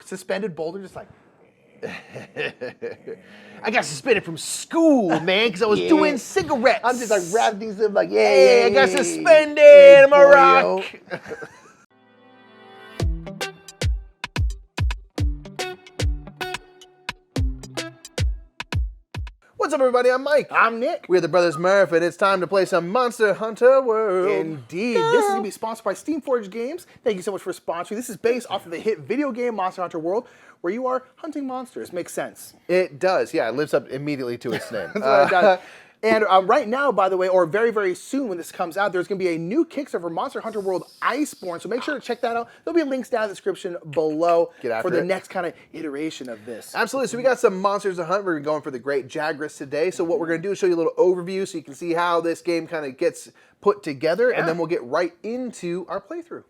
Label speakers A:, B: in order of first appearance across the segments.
A: suspended boulder, just like. I got suspended from school, man, because I was doing cigarettes.
B: I'm just like wrapping things up like,
A: hey, I got suspended. I'm a rock. What's up, everybody? I'm Mike.
B: I'm Nick.
A: We're the brothers Murph, and it's time to play some Monster Hunter World.
B: Indeed. This is going to be sponsored by Steamforged Games. Thank you so much for sponsoring. This is based off of the hit video game Monster Hunter World, where you are hunting monsters. Makes sense.
A: It does, yeah. It lives up immediately to its name.
B: That's what it does. And right now, by the way, or very, very soon when this comes out, there's going to be a new Kickstarter for Monster Hunter World Iceborne. So make sure to check that out. There'll be links down in the description below for the next kind of iteration of this.
A: Absolutely. So we got some monsters to hunt. We're going for the Great Jagras today. So what we're going to do is show you a little overview so you can see how this game kind of gets put together. And then we'll get right into our playthrough.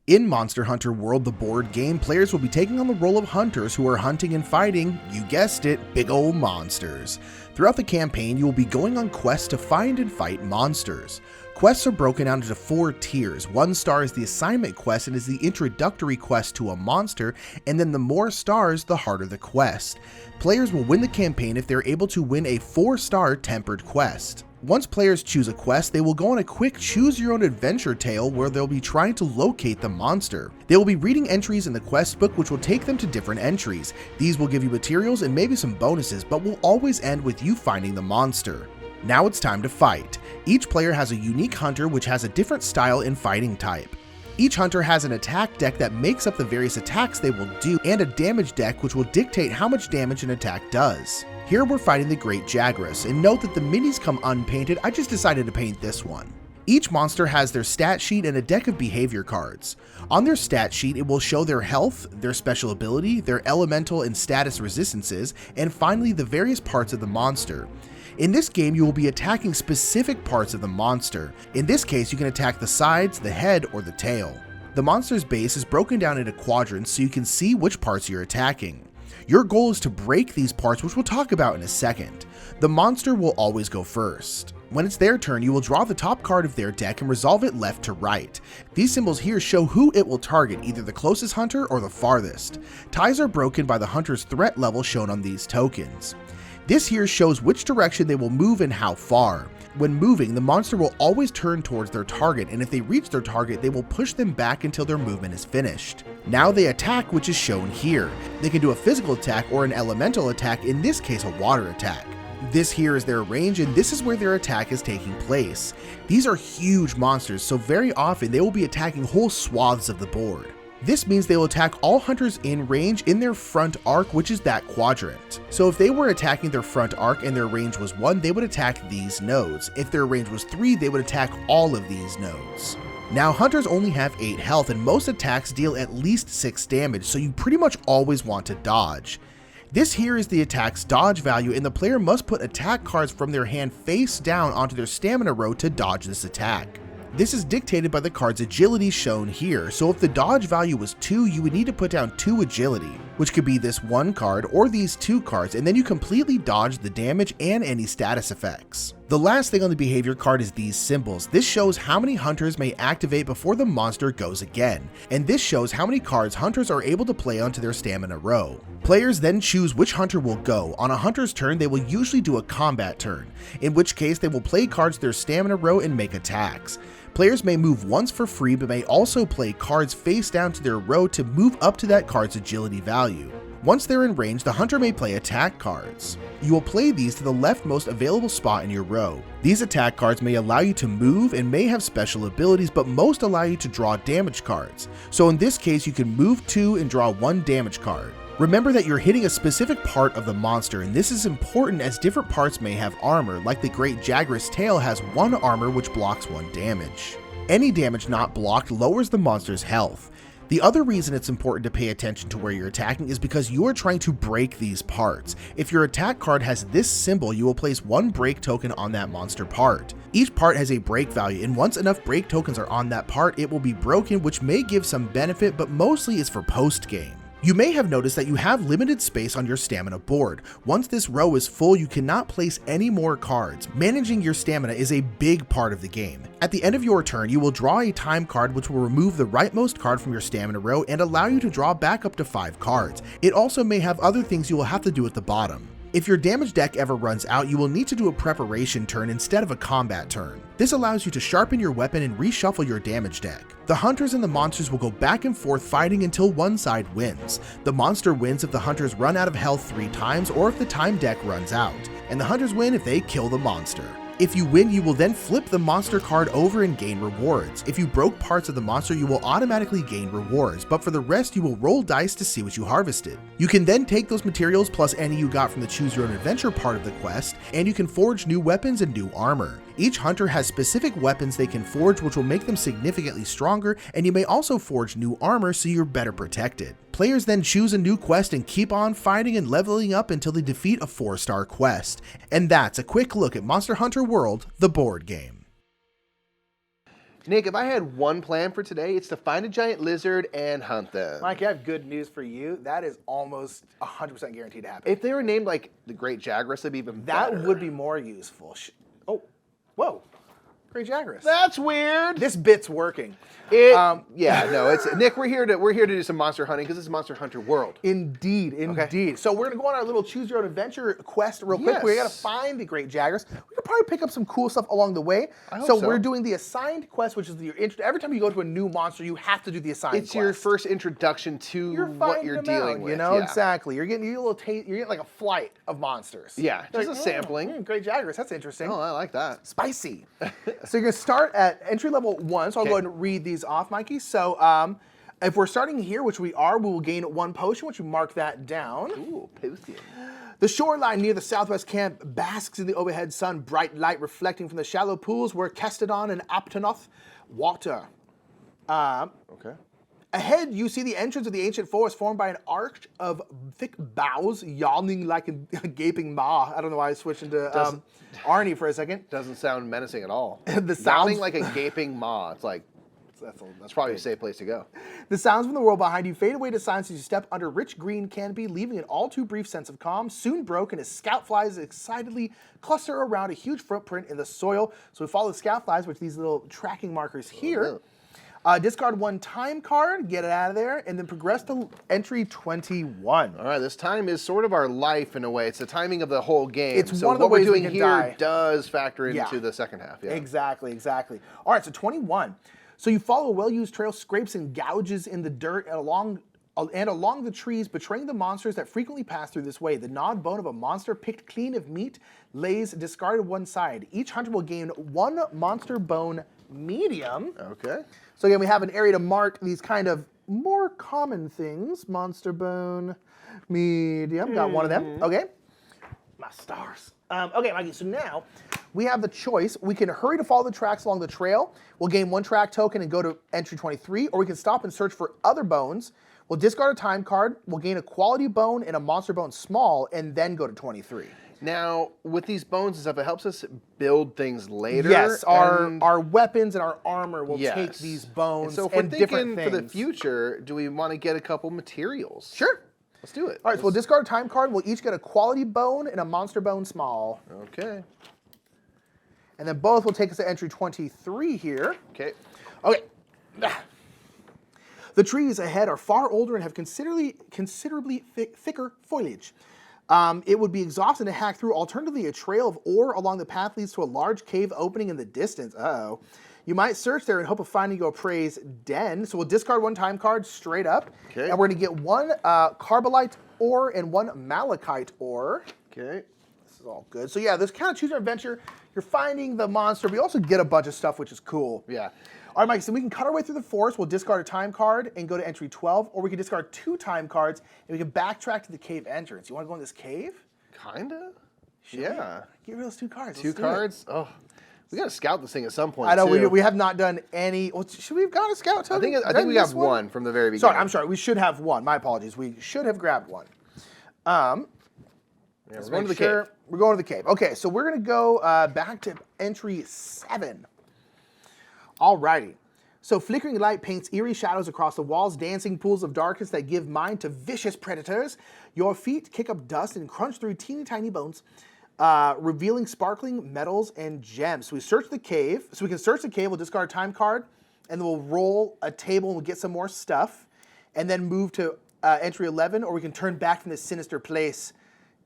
C: In Monster Hunter World, the board game, players will be taking on the role of hunters who are hunting and fighting, you guessed it, big ol' monsters. Throughout the campaign, you will be going on quests to find and fight monsters. Quests are broken down into 4 tiers. 1 star is the assignment quest and is the introductory quest to a monster, and then the more stars, the harder the quest. Players will win the campaign if they're able to win a 4-star tempered quest. Once players choose a quest, they will go on a quick choose-your-own-adventure tale where they'll be trying to locate the monster. They will be reading entries in the quest book which will take them to different entries. These will give you materials and maybe some bonuses, but will always end with you finding the monster. Now it's time to fight. Each player has a unique hunter which has a different style and fighting type. Each hunter has an attack deck that makes up the various attacks they will do, and a damage deck which will dictate how much damage an attack does. Here we're fighting the Great Jagras, and note that the minis come unpainted. I just decided to paint this one. Each monster has their stat sheet and a deck of behavior cards. On their stat sheet, it will show their health, their special ability, their elemental and status resistances, and finally the various parts of the monster. In this game, you will be attacking specific parts of the monster. In this case, you can attack the sides, the head, or the tail. The monster's base is broken down into quadrants so you can see which parts you're attacking. Your goal is to break these parts, which we'll talk about in a second. The monster will always go first. When it's their turn, you will draw the top card of their deck and resolve it left to right. These symbols here show who it will target, either the closest hunter or the farthest. Ties are broken by the hunter's threat level shown on these tokens. This here shows which direction they will move and how far. When moving, the monster will always turn towards their target, and if they reach their target, they will push them back until their movement is finished. Now they attack, which is shown here. They can do a physical attack or an elemental attack, in this case a water attack. This here is their range, and this is where their attack is taking place. These are huge monsters, so very often they will be attacking whole swaths of the board. This means they will attack all hunters in range in their front arc, which is that quadrant. So if they were attacking their front arc and their range was 1, they would attack these nodes. If their range was 3, they would attack all of these nodes. Now, hunters only have 8 health, and most attacks deal at least 6 damage, so you pretty much always want to dodge. This here is the attack's dodge value, and the player must put attack cards from their hand face down onto their stamina row to dodge this attack. This is dictated by the card's agility shown here, so if the dodge value was 2, you would need to put down 2 agility, which could be this 1 card or these 2 cards, and then you completely dodge the damage and any status effects. The last thing on the behavior card is these symbols. This shows how many hunters may activate before the monster goes again, and this shows how many cards hunters are able to play onto their stamina row. Players then choose which hunter will go. On a hunter's turn, they will usually do a combat turn, in which case they will play cards to their stamina row and make attacks. Players may move once for free, but may also play cards face down to their row to move up to that card's agility value. Once they're in range, the hunter may play attack cards. You will play these to the leftmost available spot in your row. These attack cards may allow you to move and may have special abilities, but most allow you to draw damage cards. So in this case, you can move 2 and draw 1 damage card. Remember that you're hitting a specific part of the monster, and this is important as different parts may have armor, like the Great Jagras tail has 1 armor which blocks 1 damage. Any damage not blocked lowers the monster's health. The other reason it's important to pay attention to where you're attacking is because you are trying to break these parts. If your attack card has this symbol, you will place 1 break token on that monster part. Each part has a break value, and once enough break tokens are on that part, it will be broken, which may give some benefit, but mostly is for post-game. You may have noticed that you have limited space on your stamina board. Once this row is full, you cannot place any more cards. Managing your stamina is a big part of the game. At the end of your turn, you will draw a time card which will remove the rightmost card from your stamina row and allow you to draw back up to 5 cards. It also may have other things you will have to do at the bottom. If your damage deck ever runs out, you will need to do a preparation turn instead of a combat turn. This allows you to sharpen your weapon and reshuffle your damage deck. The hunters and the monsters will go back and forth fighting until one side wins. The monster wins if the hunters run out of health 3 times or if the time deck runs out, and the hunters win if they kill the monster. If you win, you will then flip the monster card over and gain rewards. If you broke parts of the monster, you will automatically gain rewards, but for the rest, you will roll dice to see what you harvested. You can then take those materials plus any you got from the Choose Your Own Adventure part of the quest, and you can forge new weapons and new armor. Each hunter has specific weapons they can forge which will make them significantly stronger, and you may also forge new armor so you're better protected. Players then choose a new quest and keep on fighting and leveling up until they defeat a 4-star quest. And that's a quick look at Monster Hunter World, the board game.
A: Nick, if I had one plan for today, it's to find a giant lizard and hunt them.
B: Mike, I have good news for you. That is almost 100% guaranteed to happen.
A: If they were named like the Great Jaguars, that'd be even better.
B: That would be more useful. Oh, whoa. Great Jaguars.
A: That's weird.
B: This bit's working.
A: Yeah, no, it's Nick. We're here to do some monster hunting because this is Monster Hunter World.
B: Indeed.
A: Okay.
B: So we're gonna go on our little Choose Your Own Adventure quest real quick.
A: Yes.
B: We gotta find the Great Jaguars. We could probably pick up some cool stuff along the way.
A: I hope so.
B: We're doing the assigned quest, which is every time you go to a new monster, you have to do the assigned
A: It's
B: quest.
A: your first introduction to what you're dealing with.
B: You know,
A: yeah.
B: exactly. You're getting a little taste. You're getting like a flight of monsters.
A: Yeah,
B: You're
A: just a sampling.
B: Great Jaguars. That's interesting.
A: Oh, I like that.
B: Spicy. So you're gonna start at entry level 1. So I'll go ahead and read these off, Mikey. So if we're starting here, which we are, we will gain 1 potion, which we mark that down.
A: Ooh, potion.
B: The shoreline near the southwest camp basks in the overhead sun, bright light reflecting from the shallow pools where Kestodon and Aptonoth water.
A: Okay.
B: Ahead, you see the entrance of the ancient forest formed by an arch of thick boughs yawning like a gaping maw. I don't know why I switched into Arnie for a second.
A: Doesn't sound menacing at all.
B: The
A: Sounding
B: sounds
A: like a gaping maw. It's like that's probably a safe place to go.
B: The sounds from the world behind you fade away to silence as you step under rich green canopy, leaving an all too brief sense of calm, soon broken as scout flies excitedly cluster around a huge footprint in the soil. So we follow the scout flies, which are these little tracking markers here. Discard 1 time card, get it out of there, and then progress to entry 21.
A: All right, this time is sort of our life in a way. It's the timing of the whole game.
B: It's
A: so
B: one of the
A: what we're
B: ways we
A: doing
B: can
A: here
B: die.
A: does factor into
B: Yeah.
A: the second half. Yeah.
B: Exactly. All right, so 21. So you follow a well-used trail, scrapes and gouges in the dirt and along the trees, betraying the monsters that frequently pass through this way. The gnawed bone of a monster picked clean of meat lays discarded one side. Each hunter will gain 1 monster bone medium.
A: Okay.
B: So again, we have an area to mark these kind of more common things. Monster bone medium. Got 1 of them. Okay. My stars. Okay, Mikey, so now we have the choice. We can hurry to follow the tracks along the trail. We'll gain 1 track token and go to entry 23, or we can stop and search for other bones. We'll discard a time card. We'll gain a quality bone and a monster bone small, and then go to 23.
A: Now, with these bones and stuff, it helps us build things later.
B: Yes, our weapons and our armor will
A: Yes.
B: take these bones
A: so if we're
B: and different
A: thinking
B: things.
A: for the future, do we want to get a couple materials?
B: Sure.
A: Let's do it.
B: All right, so we'll discard a time card. We'll each get a quality bone and a monster bone small.
A: Okay.
B: And then both will take us to entry 23 here.
A: Okay.
B: Okay. The trees ahead are far older and have considerably thicker foliage. It would be exhausting to hack through. Alternatively, a trail of ore along the path leads to a large cave opening in the distance. Uh-oh. You might search there in hope of finding your prey's den. So we'll discard 1 time card straight up.
A: Okay.
B: And we're going to get 1 carbolite ore and 1 malachite ore.
A: Okay.
B: This is all good. So yeah, this kind of Choose Your Adventure. You're finding the monster, but you also get a bunch of stuff, which is cool.
A: Yeah.
B: All right, Mike, so we can cut our way through the forest. We'll discard a time card and go to entry 12, or we can discard 2 time cards and we can backtrack to the cave entrance. You want to go in this cave?
A: Kinda. Yeah.
B: Get rid of those 2 cards.
A: 2
B: Let's do it.
A: cards? Oh. We got to scout this thing at some point.
B: I know,
A: too.
B: we have not done any. Well, should we have got a scout token?
A: I think we got 1 from the very beginning.
B: Sorry, I'm sorry. We should have 1. My apologies. We should have grabbed 1.
A: Yeah, we're going to the cave.
B: We're going to the cave. Okay, so we're going to go back to entry 7. All righty. So flickering light paints eerie shadows across the walls, dancing pools of darkness that give mind to vicious predators. Your feet kick up dust and crunch through teeny tiny bones, revealing sparkling metals and gems. So we search the cave. So we can search the cave, we'll discard a time card, and then we'll roll a table and we'll get some more stuff, and then move to entry 11, or we can turn back from this sinister place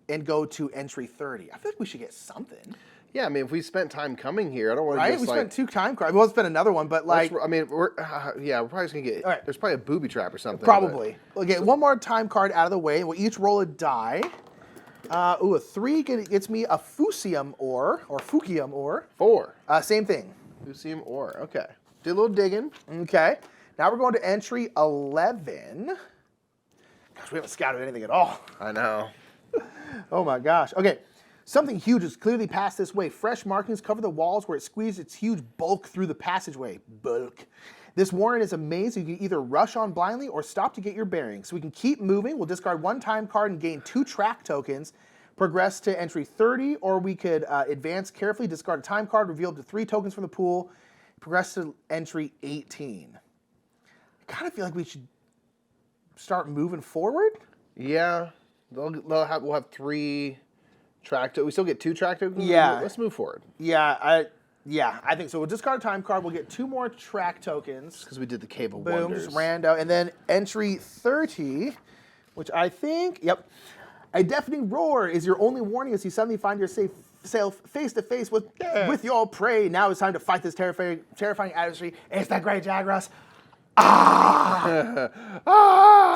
B: and go to entry 30. I feel like we should get something.
A: Yeah, I mean, if we spent time coming here, I don't want to
B: Right? We spent 2 time cards. We'll spend another one, but like...
A: I mean, we're probably just going to get...
B: Right.
A: There's probably a booby trap or something.
B: Probably. We'll get one more time card out of the way. We'll each roll a die. A 3 gets me a Fusium ore, or Fukium ore.
A: 4.
B: Same thing.
A: Fusium ore. Okay. Did a little digging.
B: Okay. Now we're going to entry 11. Gosh, we haven't scouted anything at all.
A: I know.
B: Oh my gosh. Okay. Something huge is clearly passed this way. Fresh markings cover the walls where it squeezed its huge bulk through the passageway. Bulk. This warren is a maze. You can either rush on blindly or stop to get your bearings. So we can keep moving. We'll discard 1 time card and gain 2 track tokens. Progress to entry 30, or we could advance carefully, discard a time card, reveal up to 3 tokens from the pool. Progress to entry 18. I kind of feel like we should start moving forward.
A: Yeah. We'll have 3... we still get 2 track tokens?
B: Yeah.
A: Let's move forward.
B: Yeah, I think so. We'll discard a time card. We'll get 2 more track tokens.
A: Because we did the Cave of
B: Boom,
A: Wonders.
B: just rando. And then entry 30, which I think, yep. A deafening roar is your only warning as you suddenly find yourself face to face with your prey. Now it's time to fight this terrifying adversary. It's the Great Jagras. Ah!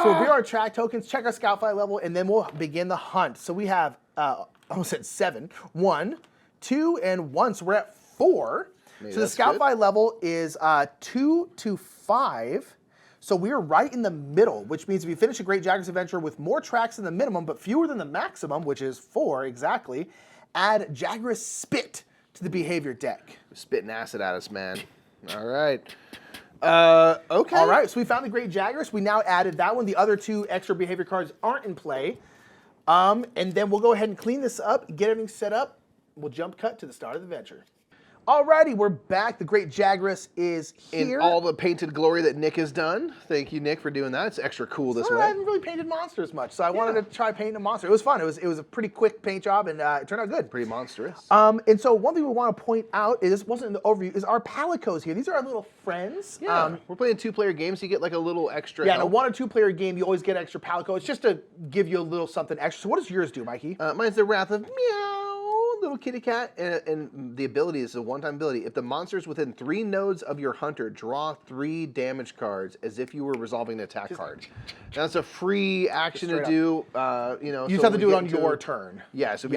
B: So reveal our track tokens, check our scout flight level, and then we'll begin the hunt. So we have... I almost said 7. 1, 2, and 1. So we're at 4.
A: Maybe
B: so the scout
A: good.
B: flight level is 2 to 5. So we're right in the middle, which means if you finish a Great Jagras adventure with more tracks than the minimum, but fewer than the maximum, which is 4 exactly, add Jagras Spit to the behavior deck.
A: Spitting acid at us, man. All right. Okay.
B: All right, so we found the Great Jagras. We now added that one. The other 2 extra behavior cards aren't in play. And then we'll go ahead and clean this up, get everything set up. We'll jump cut to the start of the adventure. Alrighty, we're back. The Great Jagras is here.
A: In all the painted glory that Nick has done. Thank you, Nick, for doing that. It's extra cool this way.
B: I haven't really painted monsters much, so I wanted to try painting a monster. It was fun. It was a pretty quick paint job, and it turned out good.
A: Pretty monstrous.
B: And so one thing we want to point out, is this wasn't in the overview, is our palicos here. These are our little friends.
A: Yeah, we're playing 2-player games, so you get like a little extra
B: Yeah, in a
A: help.
B: 1 or 2 player game, you always get extra palico. It's just to give you a little something extra. So what does yours do, Mikey?
A: Mine's the Wrath of Meow, little kitty cat, and the ability is a one-time ability. If the monster's within 3 nodes of your hunter, draw 3 damage cards as if you were resolving an attack card. Now, that's a free action to do.
B: You just have to do it on your turn.
A: Yeah, so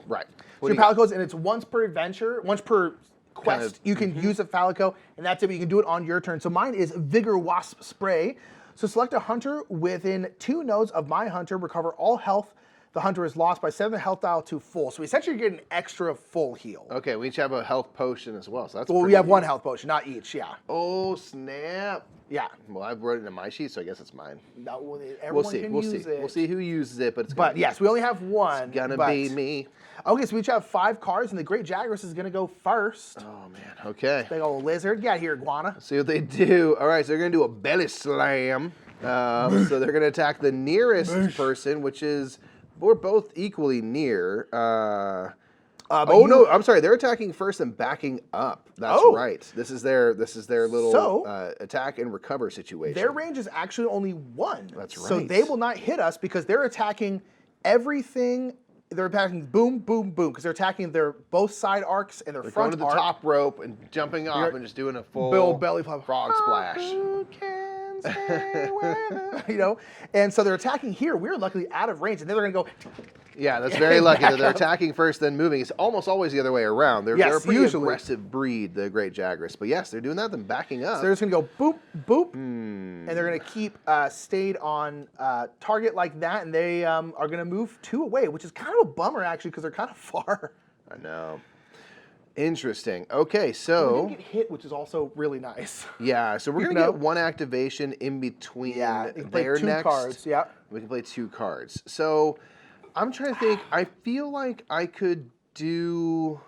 A: right.
B: So your palicos, and it's once per adventure, once per quest, you can use a palico, and that's it, but you can do it on your turn. So mine is Vigor Wasp Spray. So select a hunter within 2 nodes of my hunter, recover all health the hunter is lost by 7 health dial to full. So we essentially get an extra full heal.
A: Okay, we each have a health potion as well, so that's
B: well, we have 1 health potion, not each, yeah.
A: Oh, snap.
B: Yeah.
A: Well, I've wrote it in my sheet, so I guess it's mine.
B: No,
A: We'll see. We'll see who uses it, but it's
B: But yes, we only have 1.
A: It's gonna be me.
B: Okay, so we each have 5 cards, and the Great Jagras is going to go first.
A: Oh, man. Okay.
B: Big old lizard. Get out here, iguana.
A: Let's see what they do. All right, so they're going to do a belly slam. So they're going to attack the nearest person, which is... We're both equally near. No, I'm sorry. They're attacking first and backing up. That's right. This is their little attack and recover situation.
B: Their range is actually only 1.
A: That's right.
B: So they will not hit us because they're attacking everything. They're attacking boom, boom, boom because they're attacking their both side arcs and their front
A: going to the top rope and jumping off and just doing a full
B: belly flop
A: frog splash.
B: Who can say whether, and so they're attacking here. We're luckily out of range, and then they're going to go.
A: Yeah, that's very lucky that they're attacking first, then moving. It's almost always the other way around. They're a pretty aggressive breed, the Great Jagras. But yes, they're doing that, then backing up.
B: So they're just going to go boop, boop, and they're going to keep stayed on target like that, and they are going to move 2 away, which is kind of a bummer, actually, because they're kind of far.
A: I know. Interesting. Okay, so...
B: We didn't get hit, which is also really nice.
A: Yeah, so we're going to get 1 activation in between their next.
B: Cards, yeah.
A: We can play 2 cards. So... I'm trying to think. I feel like I could do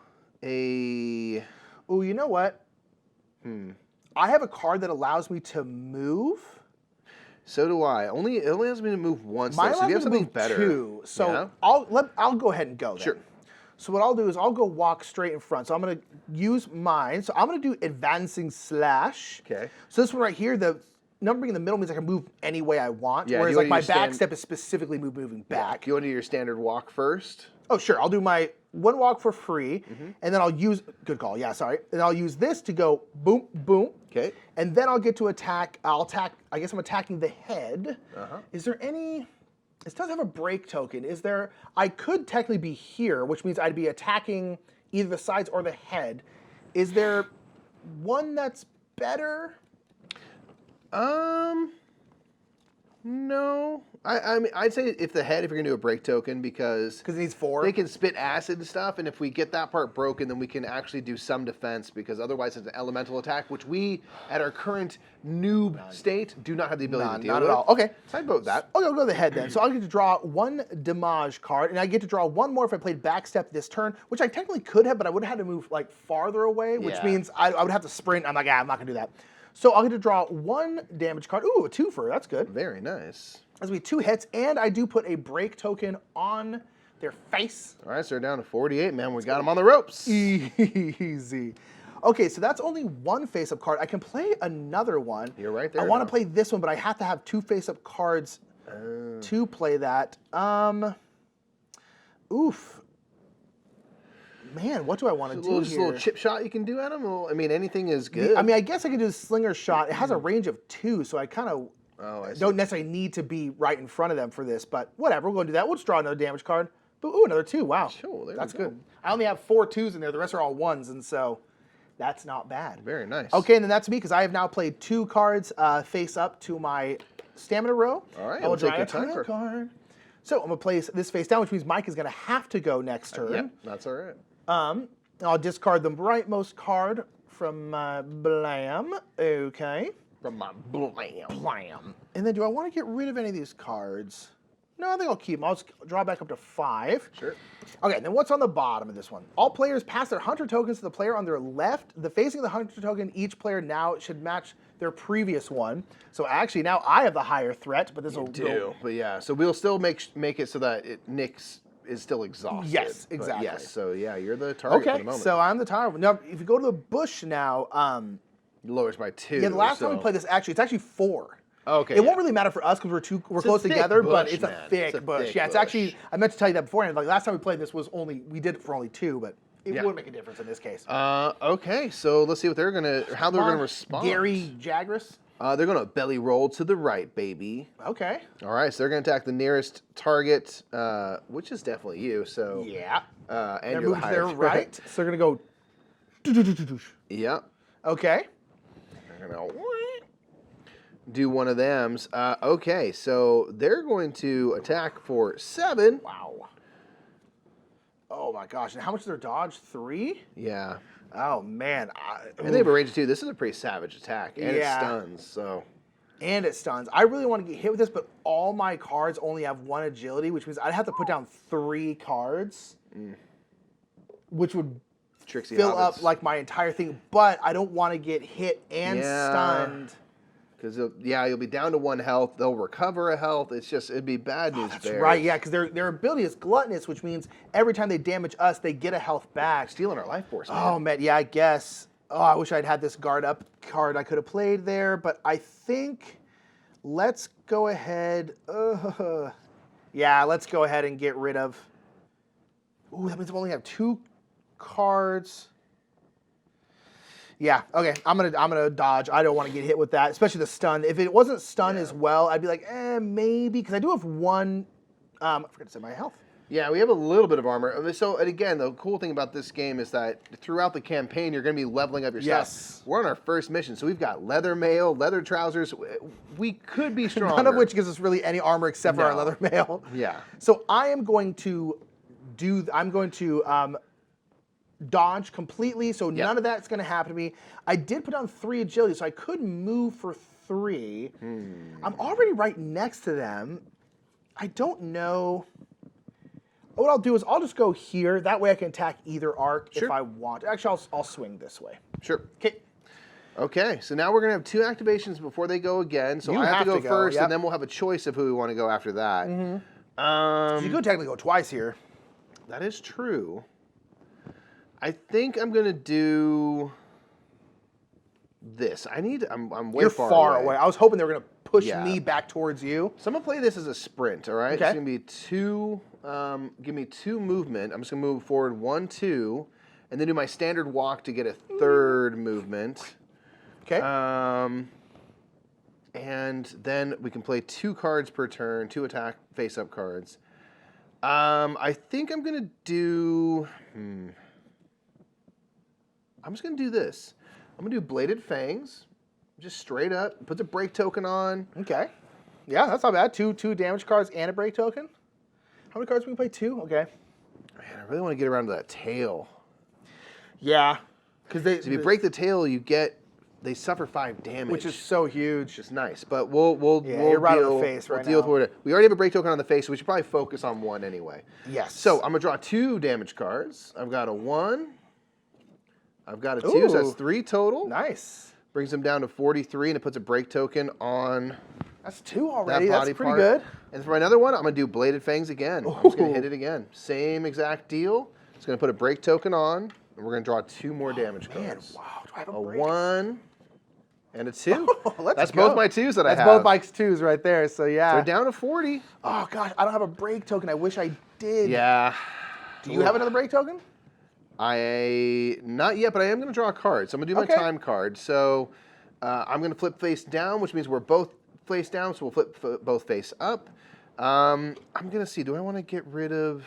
A: a...
B: Oh, you know what? I have a card that allows me to move.
A: So do I. It only allows me to move once.
B: Mine
A: So if you have
B: allows me to
A: something
B: move
A: better.
B: 2. So
A: Yeah?
B: I'll go ahead and go then.
A: Sure.
B: So what I'll do is I'll go walk straight in front. So I'm going to use mine. So I'm going to do advancing slash.
A: Okay.
B: So this one right here, the numbering in the middle means I can move any way I want.
A: Yeah,
B: whereas
A: you
B: like
A: wanna
B: my
A: use
B: back step is specifically moving back.
A: Do you want to do your standard walk first?
B: Oh, sure. I'll do my one walk for free, and then I'll use, good call, yeah, sorry. And I'll use this to go boom, boom.
A: Okay.
B: And then I'll get to attack, I guess I'm attacking the head. Is there any, this does have a break token. Is there, I could technically be here, which means I'd be attacking either the sides or the head. Is there one that's better?
A: No. I mean, I'd say if you're gonna do a break token because
B: Because it needs 4.
A: they can spit acid and stuff, and if we get that part broken, then we can actually do some defense because otherwise it's an elemental attack, which we, at our current noob state, do not have the ability to deal
B: Not
A: with.
B: at all. Okay.
A: So I'd vote that.
B: Okay, I'll go to the head then. So I'll get to draw 1 damage card, and I get to draw 1 more if I played backstep this turn, which I technically could have, but I would have had to move like farther away, which
A: Yeah.
B: means I would have to sprint. I'm like, I'm not gonna do that. So I'll get to draw 1 damage card. Ooh, a 2-fer, that's good.
A: Very nice.
B: That's gonna be 2 hits, and I do put a break token on their face.
A: All right, so we're down to 48, man. We got them on the ropes.
B: Easy. Okay, so that's only 1 face-up card. I can play another one.
A: You're right there,
B: I want to
A: though.
B: play this one, but I have to have 2 face-up cards to play that. Oof. Man, what do I want to do
A: Just a
B: here?
A: little chip shot you can do at them. Well, I mean, anything is good.
B: I mean, I guess I could do a slinger shot. It has a range of 2, so I kind of
A: I see.
B: don't necessarily need to be right in front of them for this, but whatever. We're going to do that. We'll just draw another damage card. But, ooh, another 2. Wow.
A: Sure, there we
B: That's
A: go.
B: good. I only have 4 2s in there. The rest are all 1s, and so that's not bad.
A: Very nice.
B: Okay, and then that's me because I have now played 2 cards face up to my stamina row.
A: All right,
B: I will
A: we'll take
B: draw
A: your
B: a
A: time
B: title
A: for-
B: card. So I'm going to place this face down, which means Mike is going to have to go next turn.
A: Yep, that's all right.
B: I'll discard the rightmost card from my blam. Okay.
A: From my blam.
B: And then do I want to get rid of any of these cards? No, I think I'll keep them. I'll just draw back up to 5.
A: Sure.
B: Okay, then what's on the bottom of this one? All players pass their hunter tokens to the player on their left. The facing of the hunter token, each player now should match their previous one. So actually now I have the higher threat, but this will go.
A: But yeah, so we'll still make it so that Nick's is still exhausted.
B: Yes,
A: But
B: exactly.
A: yes, so yeah, you're the target for
B: Okay,
A: the moment.
B: so I'm the target. Now, if you go to the bush now,
A: lowers by 2.
B: yeah, the last time we
A: so-
B: played this, actually, it's actually 4.
A: Okay.
B: It won't really matter for us because we're
A: a
B: close
A: thick
B: together, but
A: bush,
B: it's a
A: man.
B: thick
A: It's a
B: bush.
A: thick
B: Yeah, it's
A: bush.
B: actually, I meant to tell you that beforehand. Like last time we played this we did it for only 2, but it
A: Yeah.
B: would make a difference in this case.
A: Okay, so let's see how they're gonna respond.
B: Gary Jagras.
A: They're gonna belly roll to the right, baby.
B: Okay.
A: All right, so they're gonna attack the nearest target, which is definitely you. So
B: Yeah.
A: and
B: They're
A: you're the
B: moving to their
A: higher
B: right,
A: threat.
B: so they're gonna go.
A: Yep.
B: Okay.
A: They're gonna do one of them's. Okay, so they're going to attack for 7.
B: Wow. Oh my gosh! And how much is their dodge? 3?
A: Yeah.
B: Oh man.
A: And they have a range of 2. This is a pretty savage attack, and
B: Yeah.
A: it stuns. So
B: And it stuns. I really want to get hit with this, but all my cards only have 1 agility, which means I'd have to put down 3 cards, which would
A: Trixie
B: fill
A: Hobbits.
B: up like my entire thing. But I don't want to get hit and
A: Yeah.
B: stunned.
A: Because you'll be down to 1 health. They'll recover a health. It'd be bad news.
B: That's
A: bears.
B: right, yeah, because their ability is gluttonous, which means every time they damage us, they get a health back.
A: Stealing our life force. Man.
B: Oh man, yeah, I guess. Oh, I wish I'd had this guard up card I could have played there, but I think let's go ahead. Yeah, let's go ahead and get rid of. Ooh, that means I only have 2 cards. Yeah, okay. I'm gonna dodge. I don't want to get hit with that, especially the stun. If it wasn't stun as well, I'd be like, maybe, because I do have 1. I forgot to say my health.
A: Yeah, we have a little bit of armor. So, and again, the cool thing about this game is that throughout the campaign, you're going to be leveling up your
B: Yes.
A: stuff. We're on our first mission, so we've got leather mail, leather trousers. We could be stronger.
B: None of which gives us really any armor except for our
A: No.
B: leather mail.
A: Yeah.
B: So I am going to dodge completely, so none of that's going to happen to me. I did put on 3 agility, so I could move for 3. I'm already right next to them. I don't know. What I'll do is I'll just go here. That way I can attack either arc if I want. Actually, I'll swing this way.
A: Sure.
B: Okay.
A: Okay, so now we're going to have 2 activations before they go again. So
B: You
A: I have to
B: have
A: go
B: to go,
A: first,
B: yep.
A: and then we'll have a choice of who we want to go after that.
B: So you could technically go twice here.
A: That is true. I think I'm going to do this. I'm way
B: You're
A: far,
B: far away. I was hoping they were going to push
A: Yeah.
B: me back towards you.
A: So I'm going to play this as a sprint, all right?
B: Okay.
A: It's going to be 2, give me 2 movement. I'm just going to move forward 1, 2, and then do my standard walk to get a 3rd movement.
B: Okay.
A: And then we can play 2 cards per turn, 2 attack face-up cards. I think I'm going to do... I'm just going to do this. I'm going to do Bladed Fangs, just straight up. Put the break token on.
B: Okay. Yeah, that's not bad. Two damage cards and a break token. How many cards can we play? 2? Okay.
A: Man, I really want to get around to that tail.
B: Yeah. Because
A: So if you break the tail, they suffer 5 damage.
B: which is so huge.
A: Which is nice. But we'll
B: you're right on the face right
A: deal
B: now.
A: with it. We already have a break token on the face, so we should probably focus on 1 anyway.
B: Yes.
A: So I'm going to draw 2 damage cards. I've got a 1. I've got a 2, so that's 3 total.
B: Nice.
A: Brings them down to 43, and it puts a break token on
B: That's 2
A: that
B: already.
A: body
B: That's pretty
A: part.
B: good.
A: And for another one, I'm going to do Bladed Fangs again. I'm just going to hit it again. Same exact deal. It's going to put a break token on, and we're going to draw 2 more damage
B: Man,
A: cards.
B: wow. Do I have
A: A
B: a break?
A: 1 and a 2.
B: Let's
A: That's
B: go.
A: both my 2s that I
B: That's
A: have.
B: both Mike's 2s right there. So yeah.
A: They're down to 40.
B: Oh gosh, I don't have a break token. I wish I did.
A: Yeah.
B: Do you have another break token?
A: Not yet, but I am going to draw a card. So I'm going to do my
B: Okay.
A: time card. So I'm going to flip face down, which means we're both face down, so we'll flip both face up. I'm going to see, do I want to get rid of...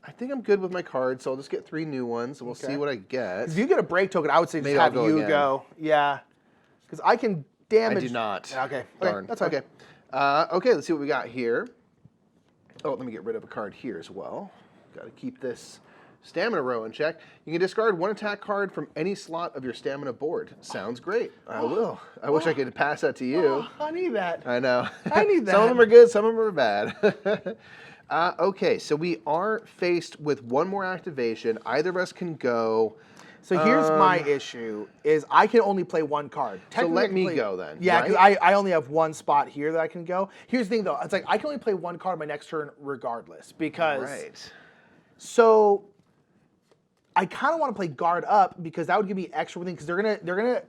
A: I think I'm good with my cards, so I'll just get 3 new ones, and we'll see what I get.
B: If you get a break token, I would say just
A: Maybe I'll
B: have
A: go
B: you
A: again.
B: go. Yeah. Because I can damage.
A: I do not.
B: Okay.
A: Darn.
B: That's fine.
A: Okay. Okay, let's see what we got here. Oh, let me get rid of a card here as well. Got to keep this stamina row in check. You can discard 1 attack card from any slot of your stamina board. Sounds great. I will. I wish I could pass that to you.
B: Oh, I need that.
A: I know.
B: I need
A: Some of
B: that.
A: them are good, some of them are bad. Okay, so we are faced with 1 more activation. Either of us can go.
B: So here's my issue: is I can only play 1 card. Technically,
A: let
B: I can
A: me
B: play-
A: go then,
B: Yeah, because
A: right?
B: I only have 1 spot here that I can go. Here's the thing, though: it's like I can only play 1 card my next turn, regardless. Because
A: Right.
B: so I kind of want to play guard up because that would give me extra thing because they're gonna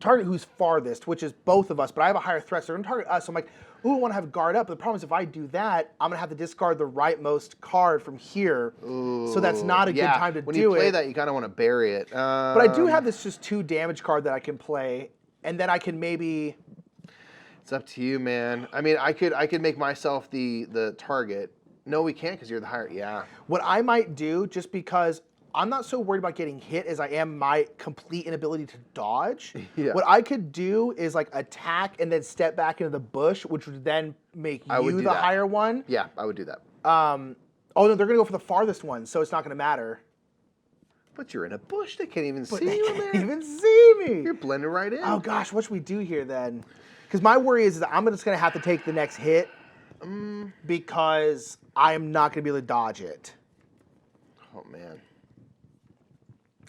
B: target who's farthest, which is both of us. But I have a higher threat, so they're gonna target us. So I'm like, ooh, I want to have guard up. But the problem is if I do that, I'm gonna have to discard the rightmost card from here. So that's not a good time to
A: when
B: do
A: you play
B: it.
A: that, you kind of want to bury it.
B: But I do have this just 2 damage card that I can play, and then I can maybe.
A: It's up to you, man. I mean, I could make myself the target. No, we can't because you're the higher. Yeah.
B: What I might do, just because I'm not so worried about getting hit as I am my complete inability to dodge.
A: Yeah.
B: What I could do is like attack and then step back into the bush, which would then make
A: I would
B: you
A: do
B: the
A: that.
B: higher one.
A: Yeah, I would do that.
B: Oh no, they're gonna go for the farthest one, so it's not gonna matter.
A: But you're in a bush. They can't even
B: But
A: see
B: they
A: you in
B: can't
A: there.
B: even see me.
A: You're blending right in.
B: Oh gosh, what should we do here then? Because my worry is that I'm just gonna have to take the next hit because I am not gonna be able to dodge it.
A: Oh, man.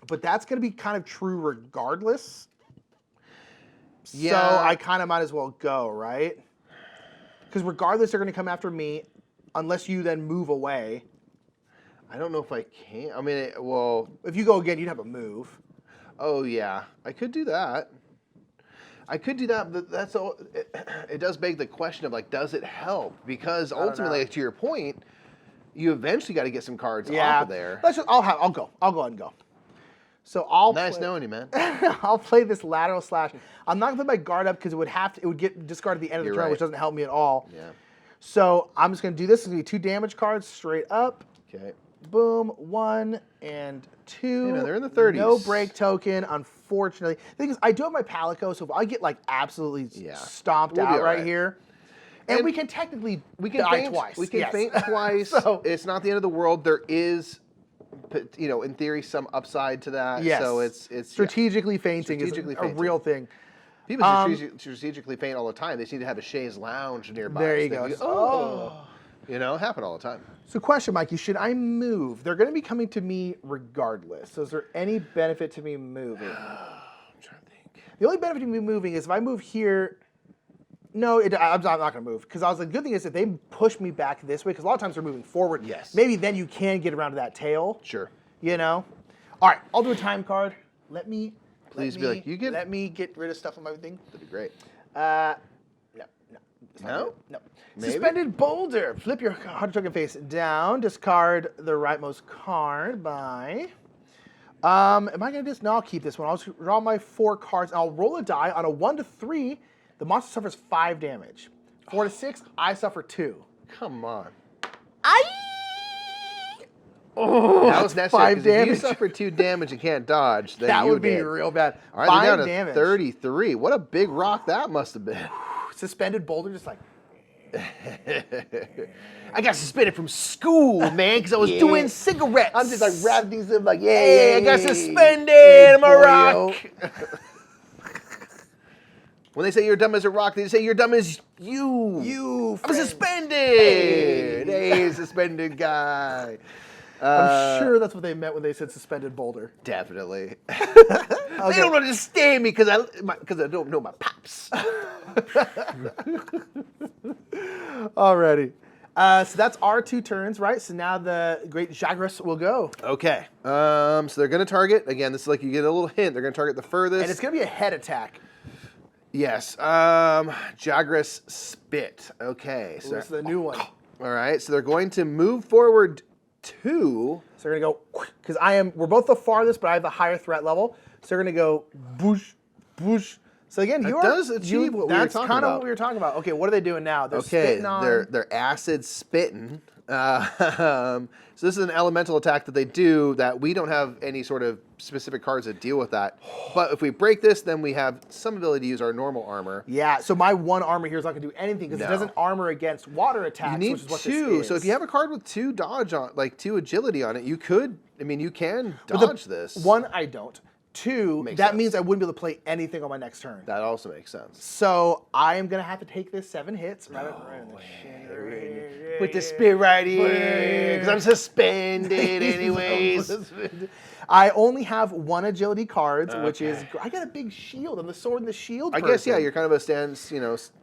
B: But that's going to be kind of true regardless.
A: Yeah.
B: So I kind of might as well go, right? Because regardless, they're going to come after me unless you then move away.
A: I don't know if I can. I mean, well,
B: If you go again, you'd have a move.
A: oh, yeah. I could do that. But that's all. It does beg the question of, like, does it help? Because ultimately,
B: know.
A: to your point, you eventually got to get some cards off of there.
B: I'll go. I'll go ahead and go. So I'll
A: Nice
B: play,
A: knowing you, man.
B: I'll play this lateral slash. I'm not gonna play my guard up because it would get discarded at the end of the
A: You're
B: turn,
A: right.
B: which doesn't help me at all.
A: Yeah.
B: So I'm just gonna do this. It's gonna be 2 damage cards straight up.
A: Okay.
B: Boom, 1 and 2.
A: Hey, man, they're in the 30s.
B: No break token, unfortunately. The thing is, I do have my Palico, so if I get like absolutely stomped
A: We'll be
B: out
A: all
B: right
A: right.
B: here, and
A: And
B: we can technically
A: We can
B: die
A: faint
B: twice.
A: We can
B: yes.
A: faint twice.
B: So-
A: it's not the end of the world. There is, in theory, some upside to that.
B: Yes.
A: So it's
B: strategically fainting
A: Strategically
B: is a
A: fainting.
B: real thing.
A: People strategically faint all the time. They seem to have a chaise lounge nearby.
B: There you
A: so
B: go.
A: they oh. Happen all the time.
B: So question, Mikey, should I move? They're going to be coming to me regardless. So is there any benefit to me moving?
A: I'm trying to think.
B: The only benefit of me moving is if I move here. No, I'm not going to move. Because the good thing is if they push me back this way, because a lot of times they're moving forward.
A: Yes.
B: Maybe then you can get around to that tail.
A: Sure.
B: You know? All right, I'll do a time card. Let me get rid of stuff on my thing.
A: That'd be great.
B: No.
A: No?
B: No.
A: Maybe?
B: Suspended boulder. Flip your hunter token face down. Discard the rightmost card by. Am I going to just? No, I'll keep this one. I'll draw my 4 cards. And I'll roll a die. On a 1 to 3, the monster suffers 5 damage. 4 to 6, I suffer 2.
A: Come on.
B: Oh,
A: that was necessary.
B: 5 damage.
A: If you suffer 2 damage and can't dodge, then
B: that
A: you
B: would be
A: did.
B: real bad.
A: All right,
B: 5
A: they're down
B: damage.
A: to 33. What a big rock that must have been.
B: Suspended boulder, just like.
A: I got suspended from school, man, because I was doing cigarettes.
B: I'm just like wrapping things up like,
A: I got suspended. I'm a rock. When they say you're dumb as a rock, they say you're dumb as you. I'm suspended. Hey, suspended guy.
B: I'm sure that's what they meant when they said suspended boulder.
A: Definitely.
B: Okay.
A: They don't understand me because I don't know my pops.
B: Alrighty. So that's our 2 turns, right? So now the Great Jagras will go.
A: Okay. So they're going to target. Again, this is like you get a little hint. They're going to target the furthest.
B: And it's going to be a head attack.
A: Yes. Jagras Spit. Okay.
B: So this is the new one.
A: All right. So they're going to move forward 2.
B: So they're going to go, because we're both the farthest, but I have the higher threat level. So they're going to go boosh, boosh. So again,
A: does achieve what we were
B: that's
A: talking
B: kind of
A: about.
B: what we were talking about. Okay, what are they doing now? They're
A: Okay,
B: spitting on.
A: they're acid spitting. So this is an elemental attack that they do that we don't have any sort of specific cards that deal with that. But if we break this, then we have some ability to use our normal armor.
B: Yeah, so my 1 armor here is not going to do anything because it doesn't armor against water attacks,
A: You need
B: which is what
A: 2.
B: this is.
A: So if you have a card with 2 dodge on, like 2 agility on it, you can dodge this.
B: 1, I don't. 2,
A: Makes
B: that
A: sense.
B: means I wouldn't be able to play anything on my next turn.
A: That also makes sense.
B: So I am going to have to take this 7 hits. Right in the chin.
A: Put the spit right in, because I'm suspended anyways.
B: I only have 1 agility cards, which is, I got a big shield. I'm the sword and the shield
A: I
B: person.
A: guess, yeah, you're kind of a stance,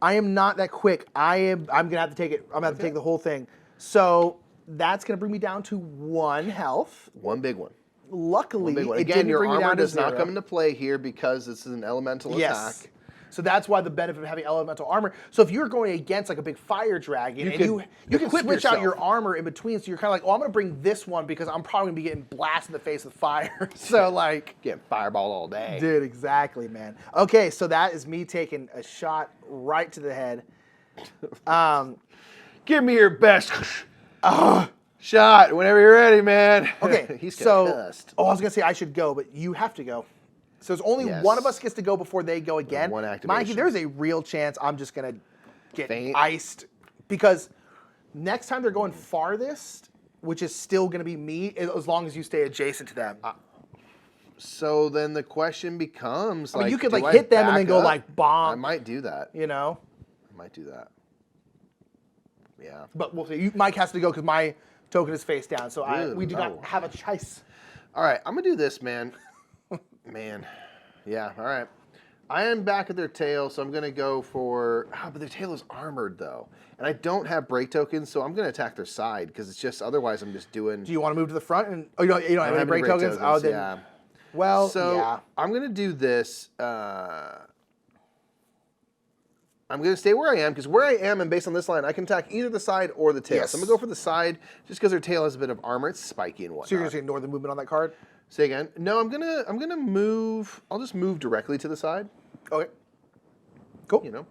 B: I am not that quick. I'm going to have to take it. I'm going to have to take the whole thing. So that's going to bring me down to 1 health.
A: one big one.
B: Luckily,
A: Big one.
B: it
A: Again,
B: didn't
A: your
B: bring me
A: armor
B: down to
A: does not
B: 0.
A: come into play here because this is an elemental attack.
B: So that's why the benefit of having elemental armor. So if you're going against like a big fire dragon, you can
A: equip
B: switch out
A: yourself.
B: your armor in between. So you're kind of like, oh, I'm going to bring this one because I'm probably going to be getting blasted in the face with fire. So like,
A: Getting fireball all day.
B: dude, exactly, man. Okay, so that is me taking a shot right to the head.
A: Give me your best shot whenever you're ready, man.
B: Okay,
A: He's
B: so
A: concussed.
B: I was going to say I should go, but you have to go. So there's only one of us gets to go before they go again.
A: One activation.
B: Mikey, there's a real chance I'm just going to get
A: Faint.
B: iced because next time they're going farthest, which is still going to be me, as long as you stay adjacent to them.
A: So then the question becomes,
B: I mean, you could
A: do
B: like
A: I
B: hit them and then
A: back
B: go
A: up?
B: like bomb.
A: I might do that.
B: You know?
A: I might do that. Yeah.
B: But we'll see. Mike has to go because my token is face down, so
A: Ew,
B: we do
A: no.
B: not have a choice.
A: All right, I'm going to do this, man. Man. Yeah, all right. I am back at their tail, so I'm going to go for... but their tail is armored, though. And I don't have break tokens, so I'm going to attack their side, because it's just... Otherwise, I'm just doing...
B: Do you want to move to the front? And you don't have any
A: any
B: break tokens? Oh, then,
A: yeah.
B: well,
A: So
B: yeah.
A: I'm going to do this. I'm going to stay where I am, because where I am and based on this line, I can attack either the side or the tail.
B: Yes.
A: So I'm going to go for the side, just because their tail has a bit of armor. It's spiky and whatnot.
B: So you're going to ignore the movement on that card?
A: Say again. No, I'm gonna move. I'll just move directly to the side.
B: Okay. Cool.
A: You know,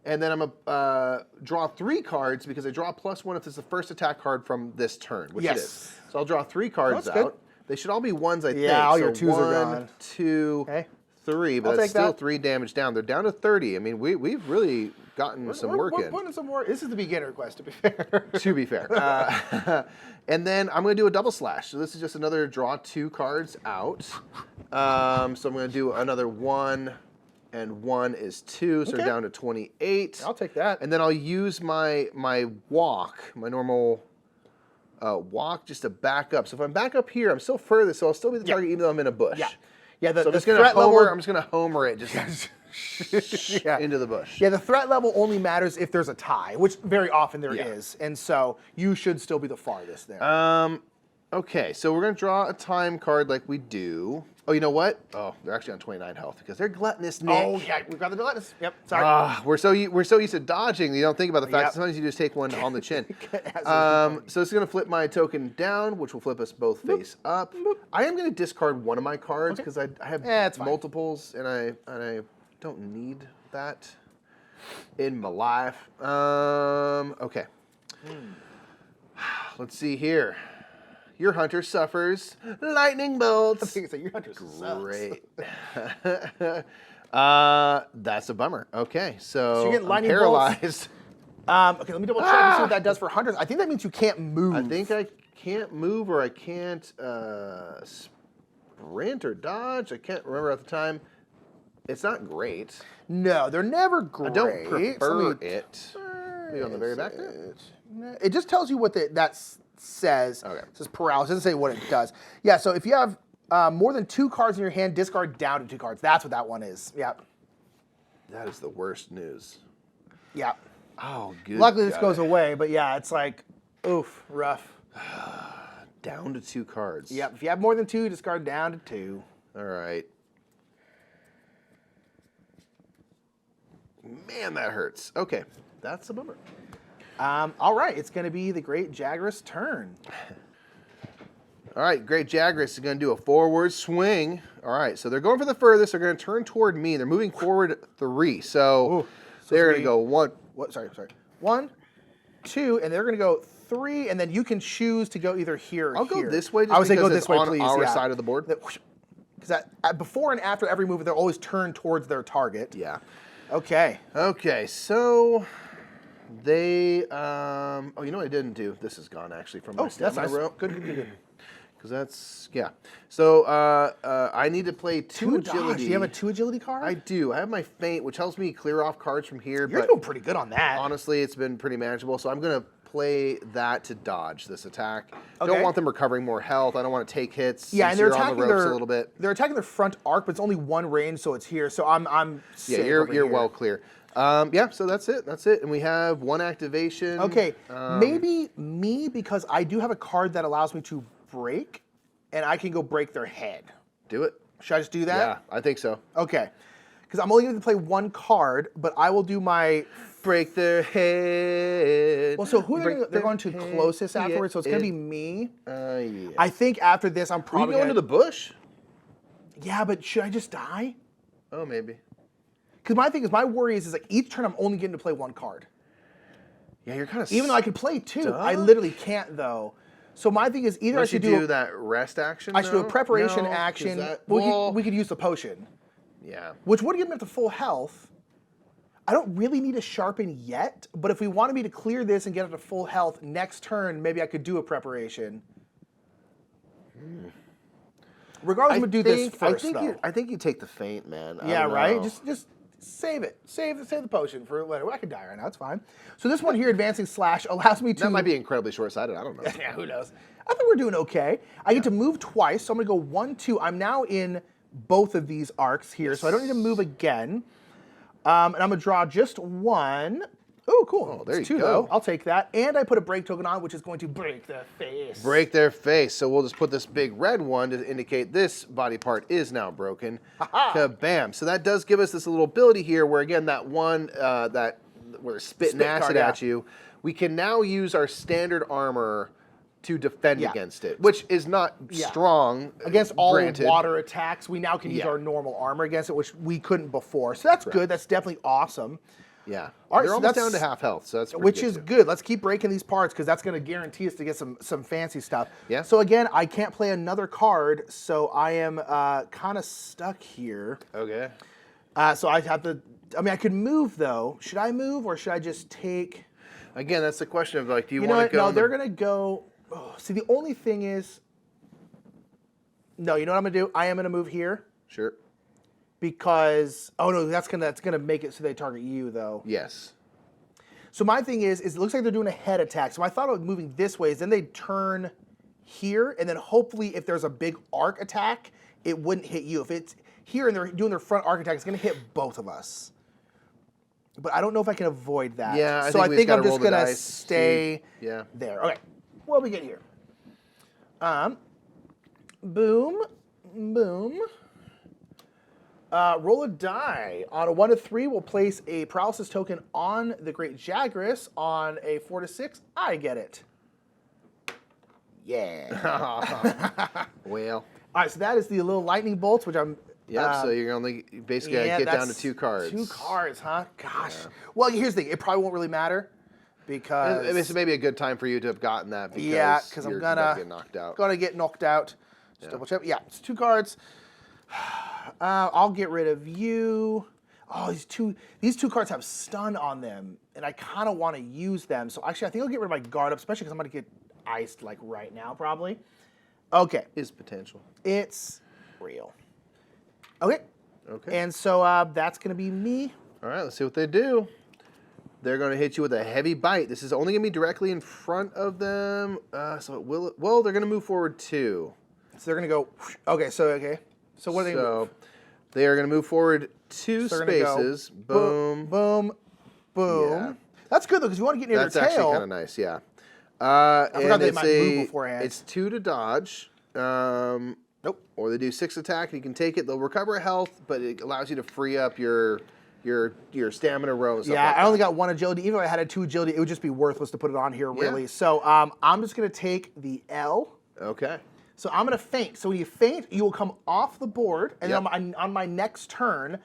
A: and then I'm gonna draw 3 cards because I draw +1 if it's the first attack card from this turn, which it is. So I'll draw 3 cards
B: That's
A: out.
B: good.
A: They should all be 1s, I think.
B: Yeah, all
A: so
B: your 2s are gone.
A: 1, 2,
B: Okay.
A: 3, but
B: I'll
A: that's
B: take
A: still
B: that.
A: 3 damage down. They're down to 30. I mean, we've really gotten some work
B: we're
A: in.
B: putting some more. This is the beginner quest, to be fair.
A: To be fair. And then I'm going to do a double slash. So this is just another draw 2 cards out. So I'm going to do another 1, and 1 is 2, so
B: Okay.
A: we're down to 28.
B: I'll take that.
A: And then I'll use my walk, my normal walk, just to back up. So if I'm back up here, I'm still further, so I'll still be the target even though I'm in a bush.
B: Yeah. Yeah,
A: so I'm
B: the
A: just gonna
B: threat level.
A: I'm just gonna homer it just
B: Yeah.
A: into the bush.
B: Yeah, the threat level only matters if there's a tie, which very often there
A: Yeah.
B: is, and so you should still be the farthest there.
A: Okay, so we're gonna draw a time card like we do. Oh, you know what? Oh, they're actually on 29 health because they're gluttonous, Nick.
B: Oh yeah, we've got the gluttonous. Yep. Sorry.
A: We're so used to dodging. You don't think about the fact
B: Yep.
A: that sometimes you just take one on the chin.
B: Absolutely.
A: So it's gonna flip my token down, which will flip us both face up. I am gonna discard one of my cards because I have
B: it's fine.
A: multiples and I don't need that in my life. Okay. Let's see here. Your hunter suffers lightning bolts.
B: I think it's like your hunter sucks.
A: Great. That's a bummer. Okay, so
B: you're getting
A: I'm
B: lightning
A: paralyzed.
B: Okay, let me double check and see what that does for hunters. I think that means you can't move.
A: I think I can't move or I can't sprint or dodge. I can't remember at the time. It's not great.
B: No, they're never great.
A: I don't prefer
B: So
A: it. Maybe on the very back there.
B: It just tells you what that says.
A: Okay.
B: It says paralysis. It doesn't say what it does. Yeah, so if you have more than 2 cards in your hand, discard down to 2 cards. That's what that one is. Yep.
A: That is the worst news.
B: Yep.
A: Oh, good.
B: Luckily, this
A: God.
B: goes away, but yeah, it's like, oof, rough.
A: Down to 2 cards.
B: Yep. If you have more than 2, discard down to 2.
A: All right. Man, that hurts. Okay, that's a bummer.
B: All right, it's going to be the Great Jagras' turn.
A: All right, Great Jagras is going to do a forward swing. All right, so they're going for the furthest. They're going to turn toward me. They're moving forward 3. So they're going to go 1.
B: What? Sorry. 1, 2, and they're going to go 3, and then you can choose to go either here or
A: I'll
B: here.
A: go this way. Just
B: I would say
A: because
B: go
A: it's
B: this way,
A: on
B: please.
A: our
B: yeah.
A: side of the board.
B: Because before and after every move, they're always turned towards their target.
A: Yeah.
B: Okay.
A: Okay, so they. Oh, you know what I didn't do? This is gone actually from my
B: That's
A: stamina
B: nice.
A: row.
B: Good.
A: Because that's So I need to play 2
B: 2
A: agility.
B: dodge. Do you have a 2 agility card?
A: I do. I have my feint, which helps me clear off cards from here.
B: You're
A: but
B: doing pretty good on that.
A: honestly, it's been pretty manageable. So I'm going to play that to dodge this attack.
B: Okay.
A: Don't want them recovering more health. I don't want to take hits.
B: Yeah, and they're
A: since you're
B: attacking
A: on the ropes
B: their
A: a little bit.
B: They're attacking their front arc, but it's only 1 range, so it's here. So I'm
A: Yeah,
B: safe
A: you're
B: over here.
A: well clear. Yeah, so that's it. That's it. And we have 1 activation.
B: Okay, maybe me, because I do have a card that allows me to break, and I can go break their head.
A: Do it.
B: Should I just do that?
A: Yeah, I think so.
B: Okay. Because I'm only going to play 1 card, but I will do my...
A: Break their head.
B: Well, so who they're going to
A: head.
B: closest afterwards, so it's going to be
A: It-
B: me.
A: Yeah.
B: I think after this, I'm
A: Are you
B: probably
A: going to the bush?
B: Yeah, but should I just die?
A: Oh, maybe.
B: Because my thing is, my worry is like each turn I'm only getting to play 1 card.
A: Yeah, you're kind of.
B: Even though I could play 2, I literally can't though. So my thing is either I
A: Unless you
B: should
A: do that rest action.
B: I should do a
A: though?
B: preparation
A: No, 'cause
B: action.
A: that-
B: We could use the potion,
A: Yeah.
B: which would get me up to full health. I don't really need a sharpen yet, but if we wanted me to clear this and get up to full health next turn, maybe I could do a preparation. Regardless, I'm gonna do this first, though.
A: I think you take the feint, man. I
B: Yeah,
A: don't
B: right.
A: know.
B: Just save it. Save the potion for later. Well, I could die right now. It's fine. So this one here, advancing slash, allows me to.
A: That might be incredibly short-sighted. I don't know.
B: Yeah, who knows? I think we're doing okay. I get to move twice, so I'm gonna go 1, 2. I'm now in both of these arcs here, so I don't need to move again. And I'm gonna draw just 1. Oh, cool.
A: Oh, there
B: It's
A: you
B: 2
A: go.
B: though. I'll take that. And I put a break token on, which is going to break their face.
A: Break their face. So we'll just put this big red one to indicate this body part is now broken. Kabam. So that does give us this little ability here where, again, that one where they're spitting
B: Spit
A: acid
B: card, yeah.
A: at you, we can now use our standard armor to defend
B: Yeah.
A: against it, which is not
B: Yeah.
A: strong.
B: Against all
A: granted.
B: water attacks, we now can use
A: Yeah.
B: our normal armor against it, which we couldn't before. So that's good. That's definitely awesome.
A: Yeah.
B: All right,
A: They're
B: so
A: almost
B: that's-
A: down to half health, so that's pretty
B: Which
A: good
B: is
A: too.
B: good. Let's keep breaking these parts because that's going to guarantee us to get some fancy stuff.
A: Yeah.
B: So again, I can't play another card, so I am kind of stuck here.
A: Okay.
B: So I have to. I mean, I could move though. Should I move or should I just take?
A: Again, that's the question of like, do you,
B: You know
A: want
B: what?
A: to go?
B: No,
A: in the-
B: they're going to go. Oh, see, the only thing is. No, you know what I'm going to do? I am going to move here
A: Sure.
B: because. Oh no, that's gonna make it so they target you though.
A: Yes.
B: So my thing is it looks like they're doing a head attack. So I thought of moving this way, is then they turn here, and then hopefully if there's a big arc attack, it wouldn't hit you. If it's here and they're doing their front arc attack, it's going to hit both of us. But I don't know if I can avoid that.
A: Yeah,
B: so I think I'm just going to
A: dice,
B: stay there. Okay, what do we get here? Boom, boom. Roll a die. On a 1 to 3, we'll place a paralysis token on the Great Jagras. On a 4 to 6, I get it. Yeah.
A: Well.
B: All right, so that is the little lightning bolts, which I'm...
A: Yep, so you're only basically get down to 2 cards.
B: 2 cards, huh? Gosh. Yeah. Well, here's the thing. It probably won't really matter because...
A: It's maybe a good time for you to have gotten that because
B: I'm
A: going to get knocked out.
B: Gonna get knocked out. Just double check. Yeah, it's 2 cards. I'll get rid of you. Oh, these two cards have stun on them, and I kind of want to use them. So actually, I think I'll get rid of my guard up, especially because I'm going to get iced like right now, probably. Okay.
A: Is potential.
B: It's real. Okay.
A: Okay.
B: And so that's going to be me.
A: All right, let's see what they do. They're going to hit you with a heavy bite. This is only going to be directly in front of them. So it will. Well, they're going to move forward 2.
B: So they're going to go. Okay. So what are they?
A: So they are going to move forward 2 spaces. Boom.
B: Boom. Boom. Yeah. That's good though, because you want to get near their tail.
A: That's actually kind of nice. Yeah.
B: I forgot they might move beforehand.
A: It's 2 to dodge.
B: Nope.
A: Or they do 6 attack. You can take it. They'll recover health, but it allows you to free up your stamina row. And stuff
B: yeah,
A: like
B: I only got 1 agility. Even if I had a 2 agility, it would just be worthless to put it on here, really. Yeah. So I'm just going to take the L.
A: Okay.
B: So I'm going to feint. So when you feint, you will come off the board, and then on my next turn,